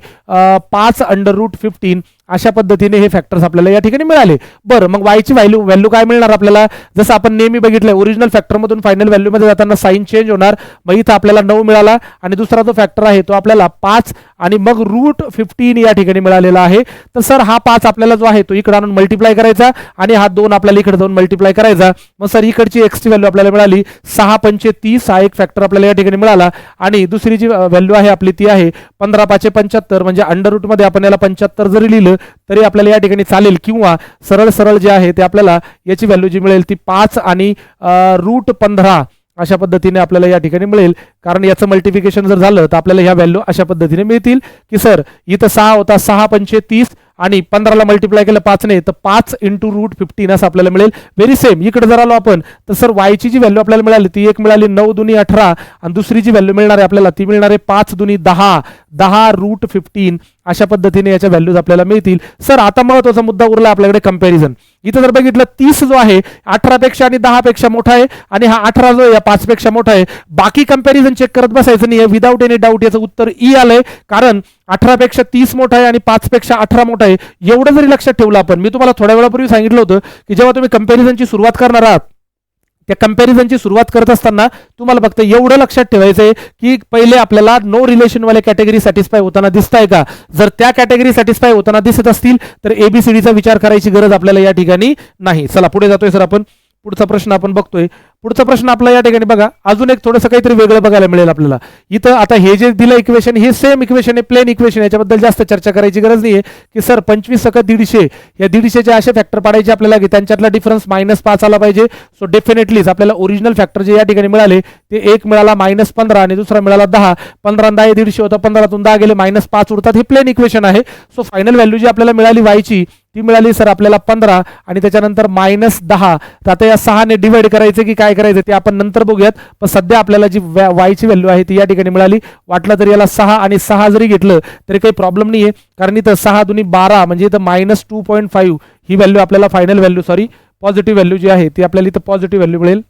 5 अंडर रूट 15. अशा पद्धतीने हे फॅक्टर्स आपल्याला या ठिकाणी मिळाले. बरं मग वायची व्हॅल्यू काय मिळणार आपल्याला, जसं आपण नेहमी बघितलंय ओरिजिनल फॅक्टर मधून फायनल व्हॅल्यू मध्ये जाताना साइन चेंज होणार. मग इथं आपल्याला 9 मिळाला आणि दुसरा जो फॅक्टर आहे तो आपल्याला 5 आणि मग रूट 15 या ठिकाणी मिळालेला आहे. तर सर हा 5 आपल्याला जो आहे तो इकडे आणून मल्टिप्लाय करायचा आणि हा 2 आपल्याला इकडे जाऊन मल्टिप्लाय करायचा. मग सर इकडची x ची व्हॅल्यू आपल्याला मिळाली 6 पंचे 30, हा एक फॅक्टर आपल्याला या ठिकाणी मिळाला. आणि दुसरी जी व्हॅल्यू आहे आपली ती आहे 15 पाचे 75, म्हणजे अंडर रूट मध्ये आपण याला 75 जरी लिहिलं तरी आपल्याला या ठिकाणी चालेल. किंवा सरळ सरळ जे आहे ते आपल्याला याची व्हॅल्यू जी मिळेल ती 5 आणि रूट 15 अशा पद्धतीने आपल्याला या ठिकाणी मिळेल. कारण याचं मल्टिप्लिकेशन जर झालं तर आपल्याला ह्या व्हॅल्यू अशा पद्धतीने मिळतील की सर इथं 6 होता, 6 पंचे 30 आणि 15ला मल्टिप्लाय केलं 5 ने तर 5 इंटू रूट 15 असं आपल्याला मिळेल. व्हेरी सेम इकडे जर आलो आपण तर सर वायची जी व्हॅल्यू आपल्याला मिळाली ती एक मिळाली 9 दुनी 18 आणि दुसरी जी व्हॅल्यू मिळणार आहे आपल्याला ती मिळणार आहे 5 दुनी 10, 10 रूट 15 अशा पद्धतीने याच्या व्हॅल्यूज आपल्याला मिळतील. सर आता महत्वाचा मुद्दा उरला आपल्याकडे कंपॅरिझन. इथं जर बघितलं 30 जो आहे 18 पेक्षा आणि 10 पेक्षा मोठा आहे आणि हा 18 जो आहे या 5 पेक्षा मोठा आहे. बाकी कंपॅरिझन चेक करत बसायचं नाही, विदाउट एनी डाऊट याचं उत्तर ई आलंय. कारण 18 पेक्षा 30 मोठा आहे आणि 5 पेक्षा 18 मोठा आहे. एवढं जरी लक्षात ठेवलं आपण, मी तुम्हाला थोड्या वेळापूर्वी सांगितलं होतं की जेव्हा तुम्ही कंपॅरिझनची सुरुवात करणार आहात त्या कंपॅरिझनची सुरुवात करत असताना तुम्हाला फक्त एवढं लक्षात ठेवायचंय की पहिले आपल्याला नो रिलेशनवाले कॅटेगरी सॅटिस्फाय होताना दिसताय का. जर त्या कॅटेगरी सॅटिस्फाय होताना दिसत असतील तर एबीसीडीचा विचार करायची गरज आपल्याला या ठिकाणी नाही. चला पुढे जातोय सर आपण. पुढचा प्रश्न आपण बघतोय. पुढचा प्रश्न आपला या ठिकाणी बघा अजून एक थोडंसं काहीतरी वेगळं बघायला मिळेल आपल्याला. इथं आता हे जे दिलं इक्वेशन हे सेम इक्वेशन आहे, प्लेन इक्वेशन, याच्याबद्दल जास्त चर्चा करायची गरज नाहीये की सर 25 सकत 150 या 150चे असे फॅक्टर पाडायचे आपल्याला की त्यांच्यातला डिफरन्स -5 आला पाहिजे. सो डेफिनेटलीच आपल्याला ओरिजिनल फॅक्टर जे या ठिकाणी मिळाले ते एक मिळाला -15 आणि दुसरा मिळाला 10. 15 10 150 होता, 15तून 10 गेले -5 उरतात. हे प्लेन इक्वेशन आहे. सो फायनल व्हॅल्यू जी आपल्याला मिळाली वायची ती मिळाली सर आपल्याला 15 आणि त्याच्यानंतर -10. तर आता या 6 ने डिवाइड करायचं की काय करायचं ते आपण नंतर बघूयात. पण सध्या आपल्याला जी वायची व्हॅल्यू आहे ती या ठिकाणी मिळाली. वाटलं तर याला 6 आणि 6 जरी घेतलं तरी काही प्रॉब्लेम नाहीये, कारण इथं 6 दुनी 12 म्हणजे इथं -2.5 ही व्हॅल्यू आपल्याला फायनल व्हॅल्यू पॉझिटिव्ह व्हॅल्यू जी आहे ती आपल्याला इथं पॉझिटिव्ह व्हॅल्यू मिळेल.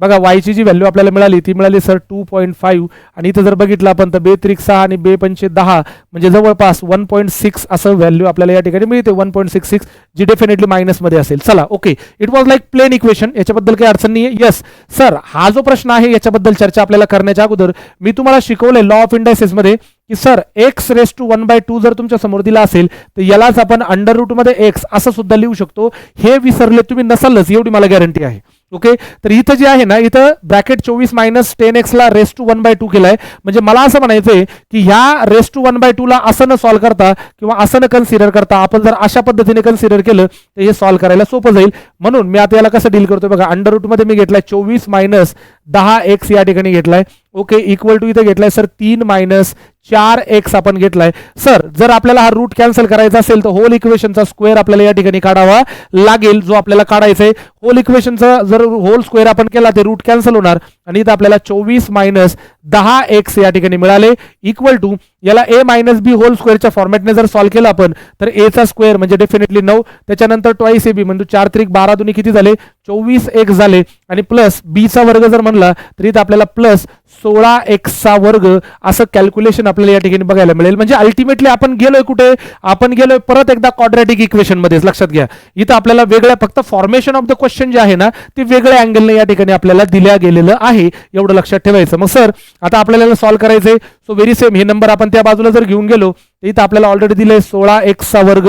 बघा वायची जी व्हॅल्यू आपल्याला मिळाली ती मिळाली सर 2.5 आणि इथं जर बघितलं आपण तर 2 त्रिक 6 आणि 2 पंचे 10 म्हणजे जवळपास 1.6 असं व्हॅल्यू आपल्याला या ठिकाणी मिळते. 1.66 जी डेफिनेटली मायनस मध्ये असेल. चला okay, it was like plane equation, याच्याबद्दल काही अडचण नाही आहे. येस सर, हा जो प्रश्न आहे याच्याबद्दल चर्चा आपल्याला करण्याच्या अगोदर मी तुम्हाला शिकवलंय लॉ ऑफ इंडायसेस मध्ये की सर x⁻² जर तुमच्या समोर दिला असेल तर यालाच आपण अंडर रूट मध्ये x असं सुद्धा लिहू शकतो. हे विसरले तुम्ही नसालच एवढी मला गॅरंटी आहे. ओके, तर इथं जे आहे ना इथं ब्रॅकेट 24 - 10x ला (1/2) केलाय. म्हणजे मला असं म्हणायचंय की ह्या (1/2) ला असं न सॉल्व्ह करता किंवा असं न कन्सिडर करता आपण जर अशा पद्धतीने कन्सिडर केलं तर हे सॉल्व्ह करायला सोपं जाईल. म्हणून मी आता याला कसं डील करतोय बघा, अंडर रूट मध्ये मी घेतलाय 24 - 10x या ठिकाणी घेतलाय. ओके, इक्वल टू इथं घेतलाय सर 3 - 4x आपण घेतलाय. सर जर आपल्याला हा रूट कॅन्सल करायचा असेल तर होल इक्वेशनचा स्क्वेअर आपल्याला या ठिकाणी काढावा लागेल, जो आपल्याला काढायचा आहे. होल इक्वेशनचा जर होल स्क्वेअर आपण केला ते रूट कॅन्सल होणार आणि इथं आपल्याला 24 - 10x या ठिकाणी मिळाले. इक्वल टू याला a - b होल स्क्वेअरच्या फॉर्मॅटने जर सॉल्व्ह केलं आपण तर a चा स्क्वेअर म्हणजे डेफिनेटली 9, त्याच्यानंतर ट्वाइस ab म्हणजे 4 त्रिक 12 दुनी किती झाले 24x झाले आणि प्लस b चा वर्ग जर म्हणला तर इथं आपल्याला प्लस 16x चा वर्ग असं कॅल्क्युलेशन आपल्याला या ठिकाणी बघायला मिळेल. म्हणजे अल्टिमेटली आपण गेलोय कुठे, आपण गेलोय परत एकदा क्वाड्रॅटिक इक्वेशन मध्ये. लक्षात घ्या इथं आपल्याला वेगळ्या फक्त फॉर्मेशन ऑफ द क्वेश्चन जे आहे ना ते वेगळ्या अँगलने या ठिकाणी आपल्याला दिल्या गेलेलं आहे, एवढं लक्षात ठेवायचं. मग सर आता आपल्याला सॉल्व्ह करायचंय. सो व्हेरी सेम, हे नंबर आपण त्या बाजूला जर घेऊन गेलो तर इथं आपल्याला ऑलरेडी दिलंय 16x चा वर्ग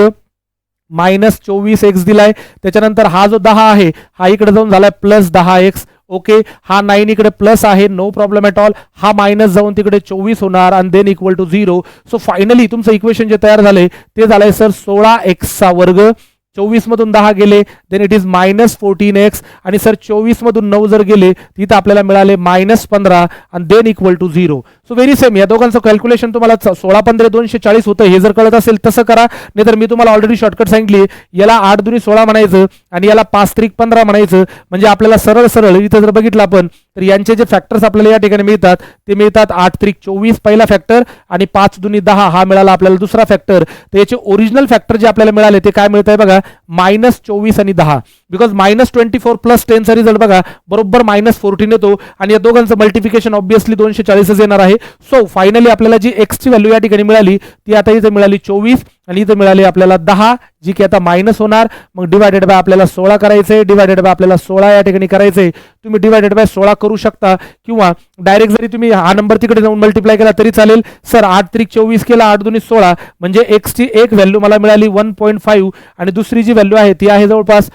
-24x दिलाय. त्याच्यानंतर हा जो 10 आहे हा इकडे जाऊन झालाय +10x. ओके, हा 9 इकडे प्लस आहे, नो प्रॉब्लेम ॲट ऑल. हा मायनस जाऊन तिकडे 24 होणार आणि then equal to 0. So finally तुमचं इक्वेशन जे तयार झालंय ते झालंय सर 16x चा वर्ग. 24 मधून 10 गेले देन इट इज -14x आणि सर 24 मधून 9 जर गेले तिथं आपल्याला मिळाले -15 आणि then equal to 0. So very same, या दोघांचं कॅल्क्युलेशन तुम्हाला 16 15 240 होतं. हे जर कळत असेल तसं करा, नाहीतर मी तुम्हाला ऑलरेडी शॉर्टकट सांगितली. याला 8 दुनी 16 म्हणायचं आणि याला 5 त्रिक 15 म्हणायचं. म्हणजे आपल्याला सरळ सरळ इथं जर बघितलं आपण तर यांचे जे फॅक्टर्स आपल्याला या ठिकाणी मिळतात ते मिळतात 8 त्रिक 24 पहिला फॅक्टर आणि 5 दुनी 10 हा मिळाला आपल्याला दुसरा फॅक्टर. तर याचे ओरिजिनल फॅक्टर जे आपल्याला मिळाले ते काय मिळत आहे बघा -24 आणि 10. बिकॉज -24 प्लस 10चा रिझल्ट बघा बरोबर -14 येतो आणि या दोघांचं मल्टिप्लिकेशन ऑब्विसली 240 येणार आहे. सो फायनली आपल्याला जी x ची व्हॅल्यू या ठिकाणी मिळाली ती आता इथे मिळाली 24 आणि इथे मिळाली आपल्याला 10, जी की आता मायनस होणार. मग डिवायडेड बाय आपल्याला 16 करायचंय, डिवायडेड बाय आपल्याला 16 या ठिकाणी करायचंय. तुम्ही डिवायडेड बाय 16 करू शकता किंवा डायरेक्ट जरी तुम्ही हा नंबर तिकडे जाऊन मल्टिप्लाय केला तरी चालेल. सर 8 त्रिक 24 केला, 8 दुनी 16 म्हणजे x ची एक व्हॅल्यू मला मिळाली 1.5 आणि दुसरी जी व्हॅल्यू आहे ती आहे जवळपास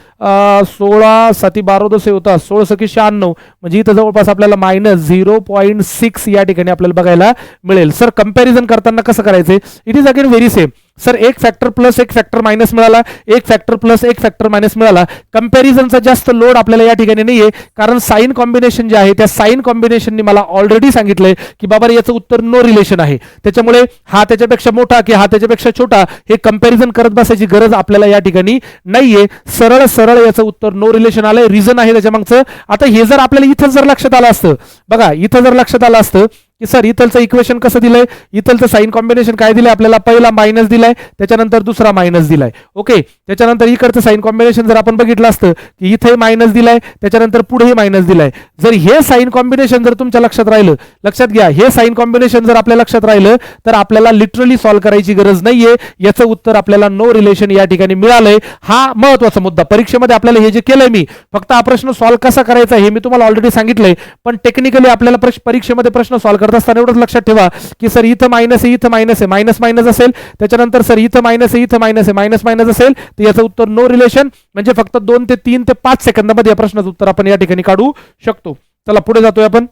16 7 12 दोसे होता 16 सकी 96 म्हणजे इथं जवळपास आपल्याला -0.6 या ठिकाणी आपल्याला बघायला मिळेल. सर कंपॅरिझन करताना कसं करायचंय? It is again very same. Sir एक फॅक्टर प्लस एक फॅक्टर मायनस मिळाला, एक फॅक्टर प्लस एक फॅक्टर मायनस मिळाला. कंपॅरिझनचा जास्त लोड आपल्याला या ठिकाणी नाहीये, कारण साइन कॉम्बिनेशन जे आहे त्या साइन कॉम्बिनेशननी मला ऑलरेडी सांगितलंय की बाबा याचं उत्तर नो रिलेशन आहे. त्याच्यामुळे हा त्याच्यापेक्षा मोठा की हा त्याच्यापेक्षा छोटा हे कंपॅरिझन करत बसायची गरज आपल्याला या ठिकाणी नाहीये. सरळ सरळ याचं उत्तर नो रिलेशन आलंय. रिझन आहे त्याच्या मागचं. आता हे जर आपल्याला इथं जर लक्षात आलं असतं, बघा इथं जर लक्षात आलं असतं की सर इथलचं इक्वेशन कसं दिलंय, इथलचं साइन कॉम्बिनेशन काय दिलंय आपल्याला, पहिला मायनस दिलाय त्याच्यानंतर दुसरा मायनस दिलाय. ओके, त्याच्यानंतर इकडचं साइन कॉम्बिनेशन जर आपण बघितलं असतं की इथे मायनस दिलाय त्याच्यानंतर पुढे मायनस दिलाय. जर हे साइन कॉम्बिनेशन जर तुमच्या लक्षात राहिलं, लक्षात घ्या हे साइन कॉम्बिनेशन जर आपल्या लक्षात राहिलं तर आपल्याला लिटरली सॉल्व्ह करायची गरज नाहीये. याचं उत्तर आपल्याला नो रिलेशन या ठिकाणी मिळालंय. हा महत्वाचा मुद्दा. परीक्षेमध्ये आपल्याला हे जे केलंय मी फक्त हा प्रश्न सॉल्व्ह कसा करायचा हे मी तुम्हाला ऑलरेडी सांगितलंय, पण टेक्निकली आपल्याला परीक्षेमध्ये प्रश्न सॉल्व्ह करत असताना एवढंच लक्षात ठेवा की सर इथं मायनस आहे, इथं मायनस आहे, मायनस मायनस असेल, त्याच्यानंतर सर इथं मायनस आहे, इथं मायनस आहे, मायनस मायनस असेल तर याचं उत्तर नो रिलेशन. म्हणजे फक्त 2 ते 3 ते 5 सेकंदामध्ये या प्रश्नाचं उत्तर आपण या ठिकाणी काढू शकतो. चला पुढे जातोय आपण.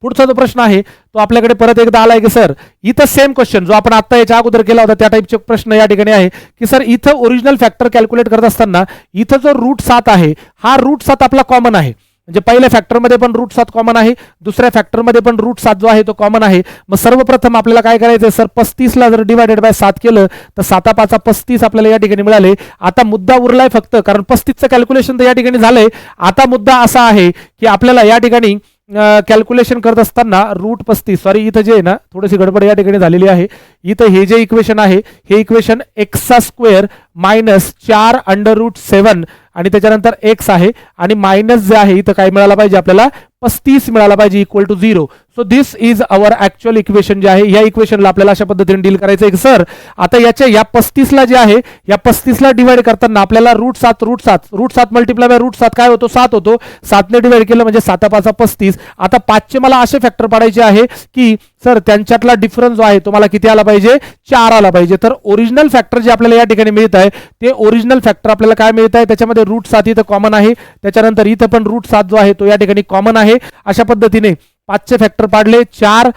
पुढचा जो प्रश्न आहे तो आपल्याकडे परत एकदा आलाय की सर इथं सेम क्वेश्चन जो आपण आता याच्या अगोदर केला होता त्या टाईपचे प्रश्न या ठिकाणी आहे की सर इथं ओरिजिनल फॅक्टर कॅल्क्युलेट करत असताना इथं जो √7 आहे हा √7 आपला कॉमन आहे. म्हणजे पहिल्या फॅक्टरमध्ये पण √7 कॉमन आहे, दुसऱ्या फॅक्टरमध्ये पण √7 जो आहे तो कॉमन आहे. मग सर्वप्रथम आपल्याला काय करायचं, सर 35 ला जर डिवायडेड बाय 7 केलं तर 7 5 35 आपल्याला या ठिकाणी मिळाले. आता मुद्दा उरलाय फक्त, कारण 35चं कॅल्क्युलेशन तर या ठिकाणी झालंय. आता मुद्दा असा आहे की आपल्याला या ठिकाणी कॅल्क्युलेशन करत असताना √35 सॉरी इथं जे आहे ना थोडीशी गडबड या ठिकाणी झालेली आहे. इथं हे जे इक्वेशन आहे हे इक्वेशन x² मायनस 4 √7 आणि त्याच्यानंतर x आहे आणि मायनस जे आहे इथं काय मिळाला पाहिजे आपल्याला 35 मिळाला पाहिजे equal to 0. So this is our actual equation जे आहे या इक्वेशनला आपल्याला अशा पद्धतीने डील करायचं आहे. सर आता या 35 ला जे आहे या 35 ला डिवाइड करताना आपल्याला √7 मल्टिप्लाय बाय √7 काय होतो 7 होतो. 7 ने डिवाइड केलं म्हणजे 7 5 35. आता 5 चे मला असे फॅक्टर पाडायचे आहे की सर त्यांच्यातला डिफरन्स जो आहे तो मला किती आला पाहिजे 4 आला पाहिजे. तर ओरिजिनल फॅक्टर जे आपल्याला या ठिकाणी मिळत आहे ते ओरिजिनल फॅक्टर आपल्याला काय मिळत आहे त्याच्यामध्ये √7 इथं कॉमन आहे, त्याच्यानंतर इथं पण √7 जो आहे तो या ठिकाणी कॉमन आहे. अशा पद्धतीने 5चे फॅक्टर पाडले 4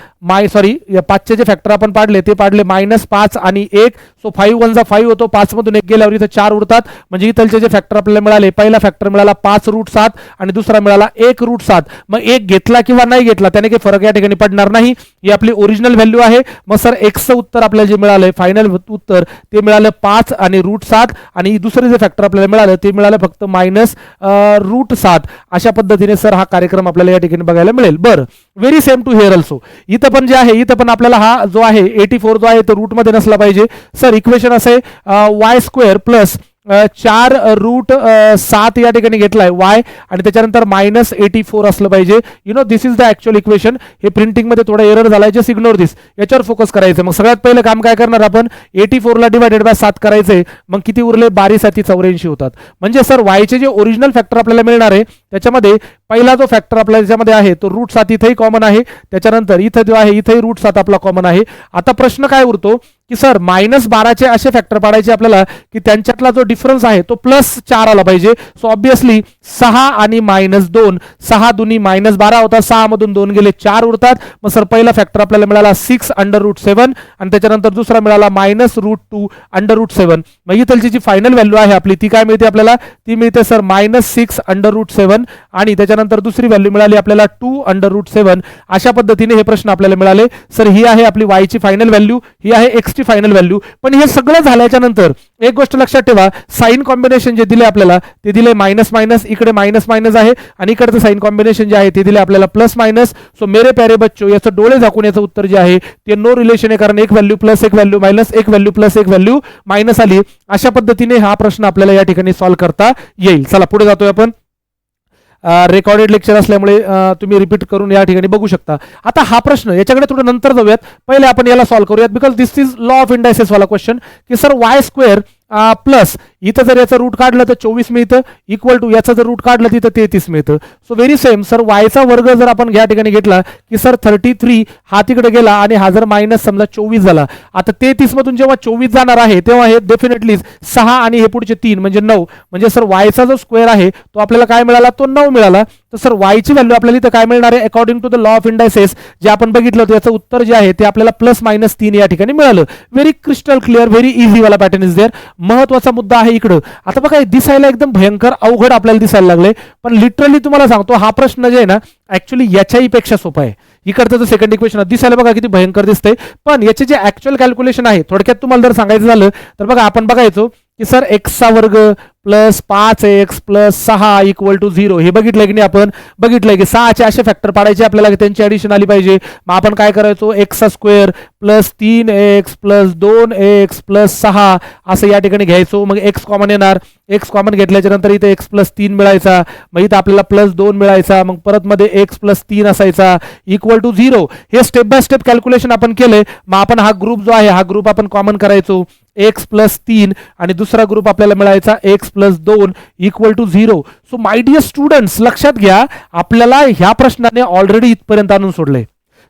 5चे जे फॅक्टर आपण पाडले ते पाडले -5 आणि 1. सो 5 1 जा 5 होतो, 5 मधून 1 गेल्यावर इथं 4 उरतात. म्हणजे इथलचे जे फॅक्टर आपल्याला मिळाले, पहिला फॅक्टर मिळाला 5 √7 आणि दुसरा मिळाला 1 √7. मग 1 घेतला किंवा नाही घेतला त्याने काही फरक या ठिकाणी पडणार नाही. ही आपली ओरिजिनल व्हॅल्यू आहे. मग सर एक्सचं उत्तर आपल्याला जे मिळालंय फायनल उत्तर ते मिळालं 5 आणि √7 आणि दुसरे जे फॅक्टर आपल्याला मिळालं ते मिळालं फक्त -√7. अशा पद्धतीने सर हा कार्यक्रम आपल्याला या ठिकाणी बघायला मिळेल. बरं, very same to here also. इथं पण जे आहे इथं पण आपल्याला हा जो आहे 84 जो आहे तो रूट मध्ये नसला पाहिजे. सर इक्वेशन असे y² प्लस 4 √7 या ठिकाणी घेतलाय y आणि त्याच्यानंतर -84 असलं पाहिजे. You know this is the actual equation. हे प्रिंटिंग मध्ये थोडा एरर झालाय, जस्ट इग्नोर दिस. याच्यावर फोकस करायचं. मग सगळ्यात पहिलं काम काय करणार आपण 84 ला डिवायडेड बाय 7 करायचंय. मग किती उरले 12 7 84 होतात. म्हणजे सर वायचे जे ओरिजिनल फॅक्टर आपल्याला मिळणार आहे त्याच्यामध्ये पहिला जो फॅक्टर आपल्या त्याच्यामध्ये आहे तो √7 इथेही कॉमन आहे, त्याच्यानंतर इथं जो आहे इथेही √7 आपला कॉमन आहे. आता प्रश्न काय उरतो की सर -12चे असे फॅक्टर पाडायचे आपल्याला की त्यांच्यातला जो डिफरन्स आहे तो +4 आला पाहिजे. सो ऑब्विसली 6 आणि -2 6 दुनी -12 होता, 6 मधून 2 गेले 4 उरतात. मग सर पहिला फॅक्टर आपल्याला मिळाला 6 √7 आणि त्याच्यानंतर दुसरा मिळाला -√2 √7. मग इथलची जी फायनल व्हॅल्यू आहे आपली ती काय मिळते आपल्याला, ती मिळते सर -6 √7 आणि त्याच्यानंतर दुसरी व्हॅल्यू मिळाली आपल्याला 2 √7. अशा पद्धतीने हे प्रश्न आपल्याला मिळाले. सर ही आहे आपली वायची फायनल व्हॅल्यू, ही आहे एक्स ची फायनल व्हॅल्यू. पण हे सगळं झाल्याच्या नंतर एक गोष्ट लक्षात ठेवा, साइन कॉम्बिनेशन जे दिले आपल्याला ते दिले मायनस, इकडे मायनस आहे आणि इकडचं साइन कॉम्बिनेशन जे आहे ते दिले आपल्याला +-. सो मेरे प्यारे बच्चो याचं डोळे झाकून याचं उत्तर जे आहे ते नो रिलेशन आहे, कारण एक व्हॅल्यू प्लस एक व्हॅल्यू मायनस, एक व्हॅल्यू प्लस एक व्हॅल्यू मायनस आली. अशा पद्धतीने हा प्रश्न आपल्याला या ठिकाणी सॉल्व्ह करता येईल. चला पुढे जातोय आपण. रेकॉर्डेड लेक्चर असल्यामुळे तुम्ही रिपीट करून या ठिकाणी बघू शकता. आता हा प्रश्न याच्याकडे थोडं नंतर जाऊयात, पहिले आपण याला सॉल्व्ह करूयात, because this is law of indices वाला क्वेश्चन की सर वाय स्क्वेअर प्लस इथं जर याचं रूट काढलं तर 24 मिळतं, इक्वल टू याचं जर रूट काढलं तिथं 33 मिळतं. सो व्हेरी सेम सर वायचा वर्ग जर आपण या ठिकाणी घेतला की सर 33 हा तिकडे गेला आणि हा जर मायनस समजा 24 झाला. आता 33 मधून जेव्हा 24 जाणार आहे तेव्हा हे डेफिनेटली 6 आणि हे पुढचे 3 म्हणजे 9, म्हणजे सर वायचा जो स्क्वेअर आहे तो आपल्याला काय मिळाला, तो 9 मिळाला. तर सर वायची व्हॅल्यू आपल्याला इथं काय मिळणार आहे, according to the law of indices जे आपण बघितलं होतं याचं उत्तर जे आहे ते आपल्याला प्लस मायनस 3 या ठिकाणी मिळालं. Very crystal clear, very easy वाला पॅटर्न इज देअर. महत्वाचा मुद्दा आहे इकडं. आता बघा दिसायला एकदम भयंकर अवघड आपल्याला दिसायला लागले, पण लिटरली तुम्हाला सांगतो हा प्रश्न जे आहे ना ऍक्च्युअली याच्याही पेक्षा सोपा आहे. इकडचं जो सेकंड इक्वेशन दिसायला बघा किती भयंकर दिसतंय, पण याचे जे ऍक्च्युअल कॅल्क्युलेशन आहे थोडक्यात तुम्हाला जर सांगायचं झालं तर बघा आपण बघायचो की सर एक्सचा वर्ग plus 5x plus 6 equal to 0 हे बघितलंय की नाही, आपण बघितलंय की 6चे असे फॅक्टर पाडायचे आपल्याला की त्यांची ऍडिशन आली पाहिजे. मग आपण काय करायचो, एक्सचा square plus 3x plus 2x plus 6 असं या ठिकाणी घ्यायचो. मग एक्स कॉमन येणार, एक्स कॉमन घेतल्याच्या नंतर इथे एक्स प्लस 3 मिळायचा, मग इथं आपल्याला प्लस 2 मिळायचा, मग परत मध्ये एक्स प्लस 3 असायचा इक्वल टू 0. हे स्टेप बाय स्टेप कॅल्क्युलेशन आपण केलंय. मग आपण हा ग्रुप जो आहे हा ग्रुप आपण कॉमन करायचो, एक्स प्लस 3 आणि दुसरा ग्रुप आपल्याला मिळायचा x plus 2 equal to 0. So my dear students लक्षात घ्या, आपल्याला ह्या प्रश्नाने ऑलरेडी इथपर्यंत आणून सोडले.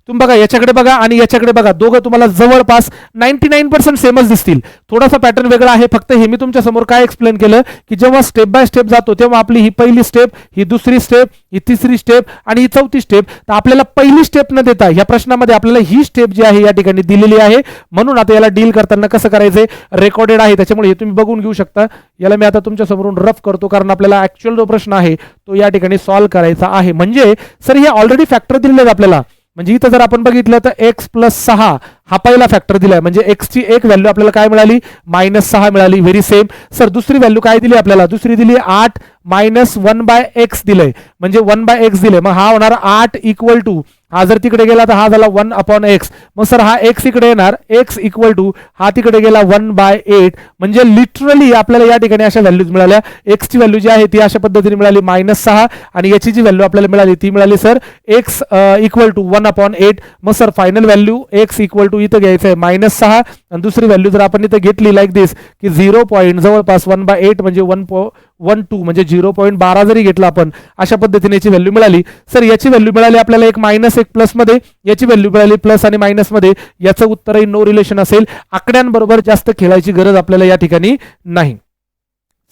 तुम्ही बघा याच्याकडे बघा आणि याच्याकडे बघा, दोघं तुम्हाला जवळपास 99% सेमच दिसतील. थोडासा पॅटर्न वेगळा आहे, फक्त हे मी तुमच्या समोर काय एक्सप्लेन केलं की जेव्हा स्टेप बाय स्टेप जातो तेव्हा आपली ही पहिली स्टेप, ही दुसरी स्टेप, ही तिसरी स्टेप आणि ही चौथी स्टेप. तर आपल्याला पहिली स्टेप न देता या प्रश्नामध्ये आपल्याला ही स्टेप जी आहे या ठिकाणी दिलेली आहे. म्हणून आता याला डील करताना कसं करायचंय, रेकॉर्डेड आहे त्याच्यामुळे हे तुम्ही बघून घेऊ शकता. याला मी आता तुमच्या समोरून रफ करतो कारण आपल्याला ऍक्च्युअल जो प्रश्न आहे तो या ठिकाणी सॉल्व्ह करायचा आहे. म्हणजे सर हे ऑलरेडी फॅक्टर दिलेले आहेत आपल्याला. म्हणजे इथं जर आपण बघितलं तर एक्स प्लस 6 हा पहिला फॅक्टर दिलाय, म्हणजे एक्सची एक व्हॅल्यू आपल्याला काय मिळाली, -6 मिळाली. व्हेरी सेम सर दुसरी व्हॅल्यू काय दिली आपल्याला, दुसरी दिली 8 मायनस 1/x दिलंय, म्हणजे 1/x दिले. मग हा होणार 8 इक्वल टू, हा जर तिकडे गेला तर हा झाला 1/x. मग सर हा x इकडे येणार, x इक्वल टू हा तिकडे गेला 1/8. म्हणजे लिटरली आपल्याला या ठिकाणी अशा व्हॅल्यूज मिळाल्या. x ची व्हॅल्यू जी आहे ती अशा पद्धतीने मिळाली -6 आणि याची जी व्हॅल्यू आपल्याला मिळाली ती मिळाली सर x इक्वल टू 1/8. मग sir final value x equal to इथं घ्यायचं आहे -6 आणि दुसरी व्हॅल्यू जर आपण इथं घेतली लाईक दिस की 0 पॉईंट जवळपास 1/8 म्हणजे 1.12 म्हणजे 0.12 जरी घेतला आपण अशा पद्धतीने याची व्हॅल्यू मिळाली. सर याची व्हॅल्यू मिळाली आपल्याला एक -1 प्लस मध्ये, याची व्हॅल्यू मिळाली प्लस आणि मायनस मध्ये. याचं उत्तरही नो रिलेशन असेल. आकड्यांबरोबर जास्त खेळायची गरज आपल्याला या ठिकाणी नाही.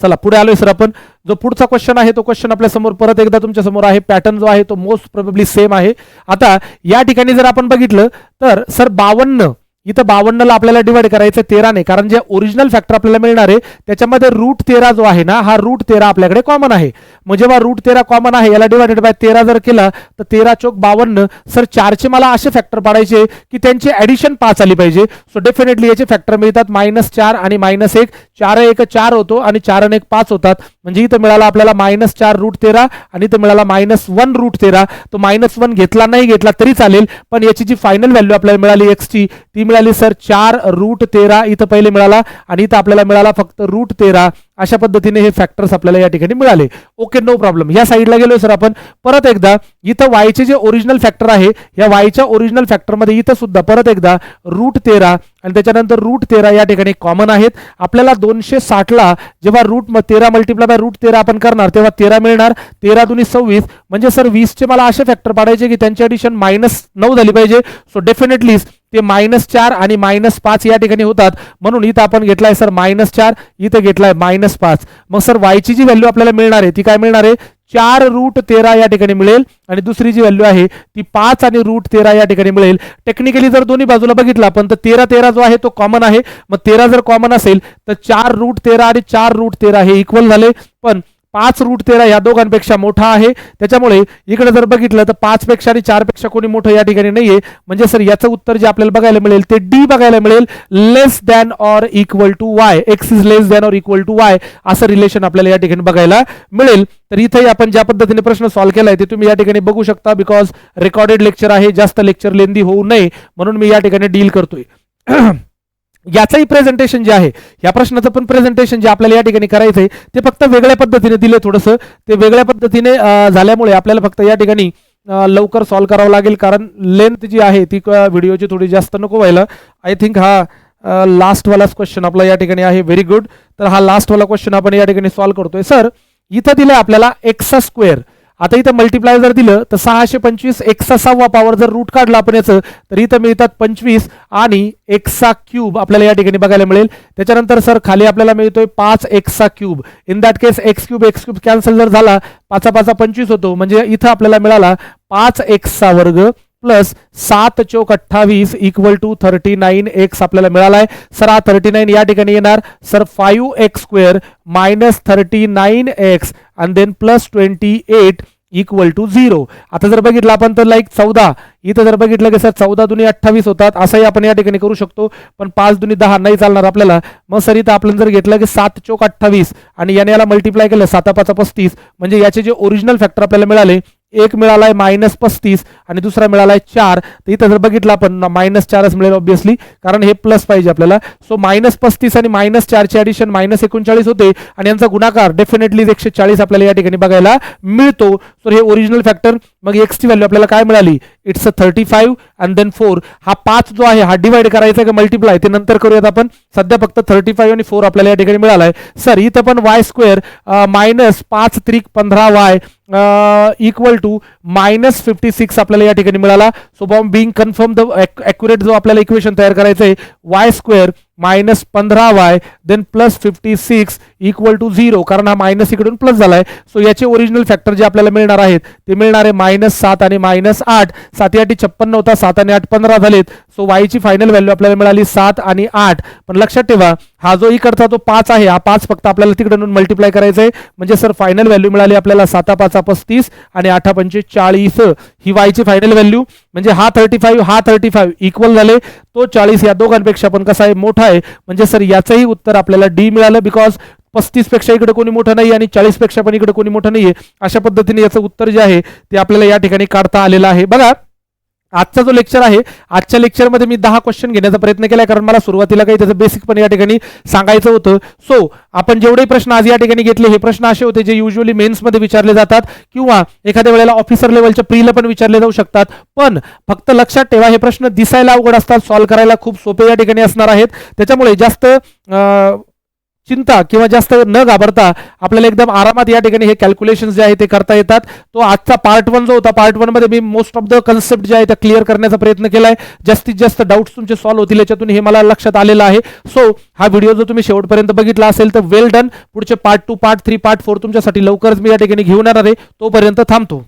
चला पुढे आलोय सर आपण. जो पुढचा क्वेश्चन आहे तो क्वेश्चन आपल्या समोर परत एकदा तुमच्या समोर आहे. पॅटर्न जो आहे तो मोस्ट प्रोबेबली सेम आहे. आता या ठिकाणी जर आपण बघितलं तर सर 52 इथं 52 ला आपल्याला डिवाइड करायचं 13 ने, कारण जे ओरिजिनल फॅक्टर आपल्याला मिळणार आहे त्याच्यामध्ये रूट 13 जो आहे ना हा रूट 13 आपल्याकडे कॉमन आहे. मग जेव्हा रूट 13 कॉमन आहे याला डिवाइडेड बाय 13 जर केला तर 13 चौक 52. सर 4चे मला असे फॅक्टर पाडायचे की त्यांची ऍडिशन 5 आली पाहिजे. सो डेफिनेटली याचे फॅक्टर मिळतात -4 आणि -1. 4 1 4 होतो आणि 4 आणि 1 5 होतात. म्हणजे इथं मिळाला आपल्याला -4 रूट 13 आणि इथं मिळाला -1 रूट 13. तो -1 घेतला नाही घेतला तरी चालेल, पण याची जी फायनल व्हॅल्यू आपल्याला मिळाली x ची ती मिळाली सर 4 रूट 13 इथं पहिले मिळाला आणि इथं आपल्याला मिळाला फक्त रूट 13. अशा पद्धतीने हे फॅक्टर्स आपल्याला या ठिकाणी मिळाले. Okay no problem. या साईडला गेलो सर आपण परत एकदा. इथं वायचे जे ओरिजिनल फॅक्टर आहे या वायच्या ओरिजिनल फॅक्टरमध्ये इथं सुद्धा परत एकदा रूट 13 आणि त्याच्यानंतर रूट 13 या ठिकाणी कॉमन आहेत. आपल्याला 260 ला जेव्हा रूट 13 मल्टिप्लाय बाय रूट 13 आपण करणार तेव्हा 13 मिळणार. 13 दुनी 26 म्हणजे सर 20 चे मला असे फॅक्टर पाडायचे की त्यांची ऍडिशन -9 झाली पाहिजे. सो डेफिनेटली ते -4 आणि -5 या ठिकाणी होतात. म्हणून इथं आपण घेतलाय सर -4, इथं घेतलाय -5. मग सर वायची जी व्हॅल्यू आपल्याला मिळणार आहे ती काय मिळणार आहे, 4 रूट 13 या ठिकाणी मिळेल आणि दुसरी जी व्हॅल्यू आहे ती 5 आणि रूट 13 या ठिकाणी मिळेल. टेक्निकली जर दोन्ही बाजूला बघितलं आपण तर 13 जो आहे तो कॉमन आहे. मग 13 जर कॉमन असेल तर 4 रूट 13 आणि 4 रूट 13 हे इक्वल झाले, पण 5 रूट 13 या दोघांपेक्षा मोठा आहे. त्याच्यामुळे इकडे जर बघितलं तर 5 पेक्षा आणि 4 पेक्षा कोणी मोठं या ठिकाणी नाहीये. म्हणजे सर याचं उत्तर जे आपल्याला बघायला मिळेल ते डी बघायला मिळेल, less than or equal to y. X is less than or equal to y असं रिलेशन आपल्याला या ठिकाणी बघायला मिळेल. तर इथे आपण ज्या पद्धतीने प्रश्न सॉल्व्ह केलाय ते तुम्ही या ठिकाणी बघू शकता. बिकॉज रेकॉर्डेड लेक्चर आहे, जास्त लेक्चर लेंदी होऊ नये म्हणून मी या ठिकाणी डील करतोय. याचंही प्रेझेंटेशन जे आहे, या प्रश्नाचं पण प्रेझेंटेशन जे आपल्याला या ठिकाणी करायचं आहे ते फक्त वेगळ्या पद्धतीने दिले, थोडंसं ते वेगळ्या पद्धतीने झाल्यामुळे आपल्याला फक्त या ठिकाणी लवकर सॉल्व्ह करावं लागेल, कारण लेंथ जी आहे ती व्हिडिओची थोडी जास्त नको व्हायला. आय थिंक हा लास्टवालाच क्वेश्चन आपला या ठिकाणी आहे. Very good. तर हा लास्टवाला क्वेश्चन आपण या ठिकाणी सॉल्व्ह करतोय. सर इथं दिलं आपल्याला एक्सचा स्क्वेअर. आता इथं मल्टिप्लाय जर दिलं तर 625 एक्सचा 6वा पॉवर जर रूट काढला आपण याचं तर इथं मिळतात 25 आणि एक्सचा क्यूब आपल्याला या ठिकाणी बघायला मिळेल. त्याच्यानंतर सर खाली आपल्याला मिळतोय 5 एक्सचा cube. In that case x cube cancel जर झाला 5 5 25 होतो, म्हणजे इथं आपल्याला मिळाला 5 एक्सचा वर्ग प्लस 7 चौक 28 इक्वल टू 39 एक्स आपल्याला मिळालाय. सर हा 39 या ठिकाणी येणार sir 5 x square minus 39 x आणि देन प्लस 28 इक्वल टू 0. आता जर बघितलं आपण तर लाईक 14, इथं जर बघितलं की सर 14 दुनी 28 होतात, असंही आपण या ठिकाणी करू शकतो, पण 5 दुनी 10 नाही चालणार आपल्याला. मग सर इथं आपण जर घेतलं की 7 चौक 28 आणि याने याला मल्टिप्लाय केलं 7 5 35, म्हणजे याचे जे ओरिजिनल फॅक्टर आपल्याला मिळाले, एक मिळालाय -35 आणि दुसरा मिळालाय 4. तर इथं जर बघितलं आपण -4च मिळेल ऑब्विसली, कारण हे प्लस पाहिजे आपल्याला. सो -35 आणि -4 चे ऍडिशन -39 होते आणि यांचा गुणाकार डेफिनेटली 140 आपल्याला या ठिकाणी बघायला मिळतो. सो हे ओरिजिनल फॅक्टर. मग एक्स ची व्हॅल्यू आपल्याला काय मिळाली, इट्स 35 आणि देन 4. हा 5 जो आहे हा डिवाइड करायचा का मल्टिप्लाय ते नंतर करूयात आपण. सध्या फक्त 35 आणि 4 आपल्याला या ठिकाणी मिळालाय. सर इथं पण वाय स्क्वेअर -5 त्रिक 15y इक्वल टू -56 आपल्याला या ठिकाणी मिळाला. So bomb being confirm the accurate जो आपल्याला इक्वेशन तयार करायचं आहे, y square -15y then +56 equal to 0, कारण हा मायनस इकडून प्लस झालाय. सो याचे ओरिजिनल फॅक्टर जे आपल्याला मिळणार आहेत ते मिळणार आहे -7 आणि -8. 7 8 56 होता, 7 आणि 8 15 झालेत. सो वायची फायनल व्हॅल्यू आपल्याला मिळाली 7 आणि 8. पण लक्षात ठेवा हा जो इकडचा तो 5 आहे, हा 5 फक्त आपल्याला तिकडून मल्टिप्लाय करायचा आहे, म्हणजे सर फायनल व्हॅल्यू मिळाली आपल्याला 7 5 35 आणि 8 5 40. ही वायची फायनल व्हॅल्यू, म्हणजे हा 35 इक्वल झाले, तो 40 या दोघांपेक्षा पण कसा आहे, मोठा आहे. म्हणजे सर याचंही उत्तर आपल्याला डी मिळालं, बिकॉज 35 पेक्षा इकडे कोणी मोठं नाही आणि 40 पेक्षा पण इकडे कोणी मोठं नाहीये. अशा पद्धतीने याचं उत्तर जे आहे ते आपल्याला या ठिकाणी काढता आलेलं आहे. बघा आजचा जो लेक्चर आहे, आजच्या लेक्चरमध्ये मी 10 क्वेश्चन घेण्याचा प्रयत्न केलाय, कारण मला सुरुवातीला काही त्याचं बेसिक पण या ठिकाणी सांगायचं होतं. सो आपण जेवढे प्रश्न आज या ठिकाणी घेतले हे प्रश्न असे होते जे युजली मेन्समध्ये विचारले जातात किंवा एखाद्या वेळेला ऑफिसर लेवलच्या प्रीला पण विचारले जाऊ शकतात. पण फक्त लक्षात ठेवा हे प्रश्न दिसायला अवघड असतात, सॉल्व्ह करायला खूप सोपे या ठिकाणी असणार आहेत. त्याच्यामुळे जास्त चिंता किंवा जास्त न घाबरता आपल्याला एकदम आरामात या ठिकाणी हे कॅल्क्युलेशन्स जे आहे ते करता येतात. तो आजचा पार्ट 1 जो होता, पार्ट 1 मध्ये मी मोस्ट ऑफ द कन्सेप्ट जे आहे ते क्लिअर करण्याचा प्रयत्न केलाय. जास्तीत जास्त डाऊट्स तुमचे सॉल्व्ह होतील याच्यातून हे मला लक्षात आलेलं आहे. सो हा व्हिडिओ जर तुम्ही शेवटपर्यंत बघितला असेल तर वेल डन. पुढचे पार्ट 2 पार्ट 3 पार्ट 4 तुमच्यासाठी लवकरच मी या ठिकाणी घेऊन येणार आहे. तोपर्यंत थांबतो.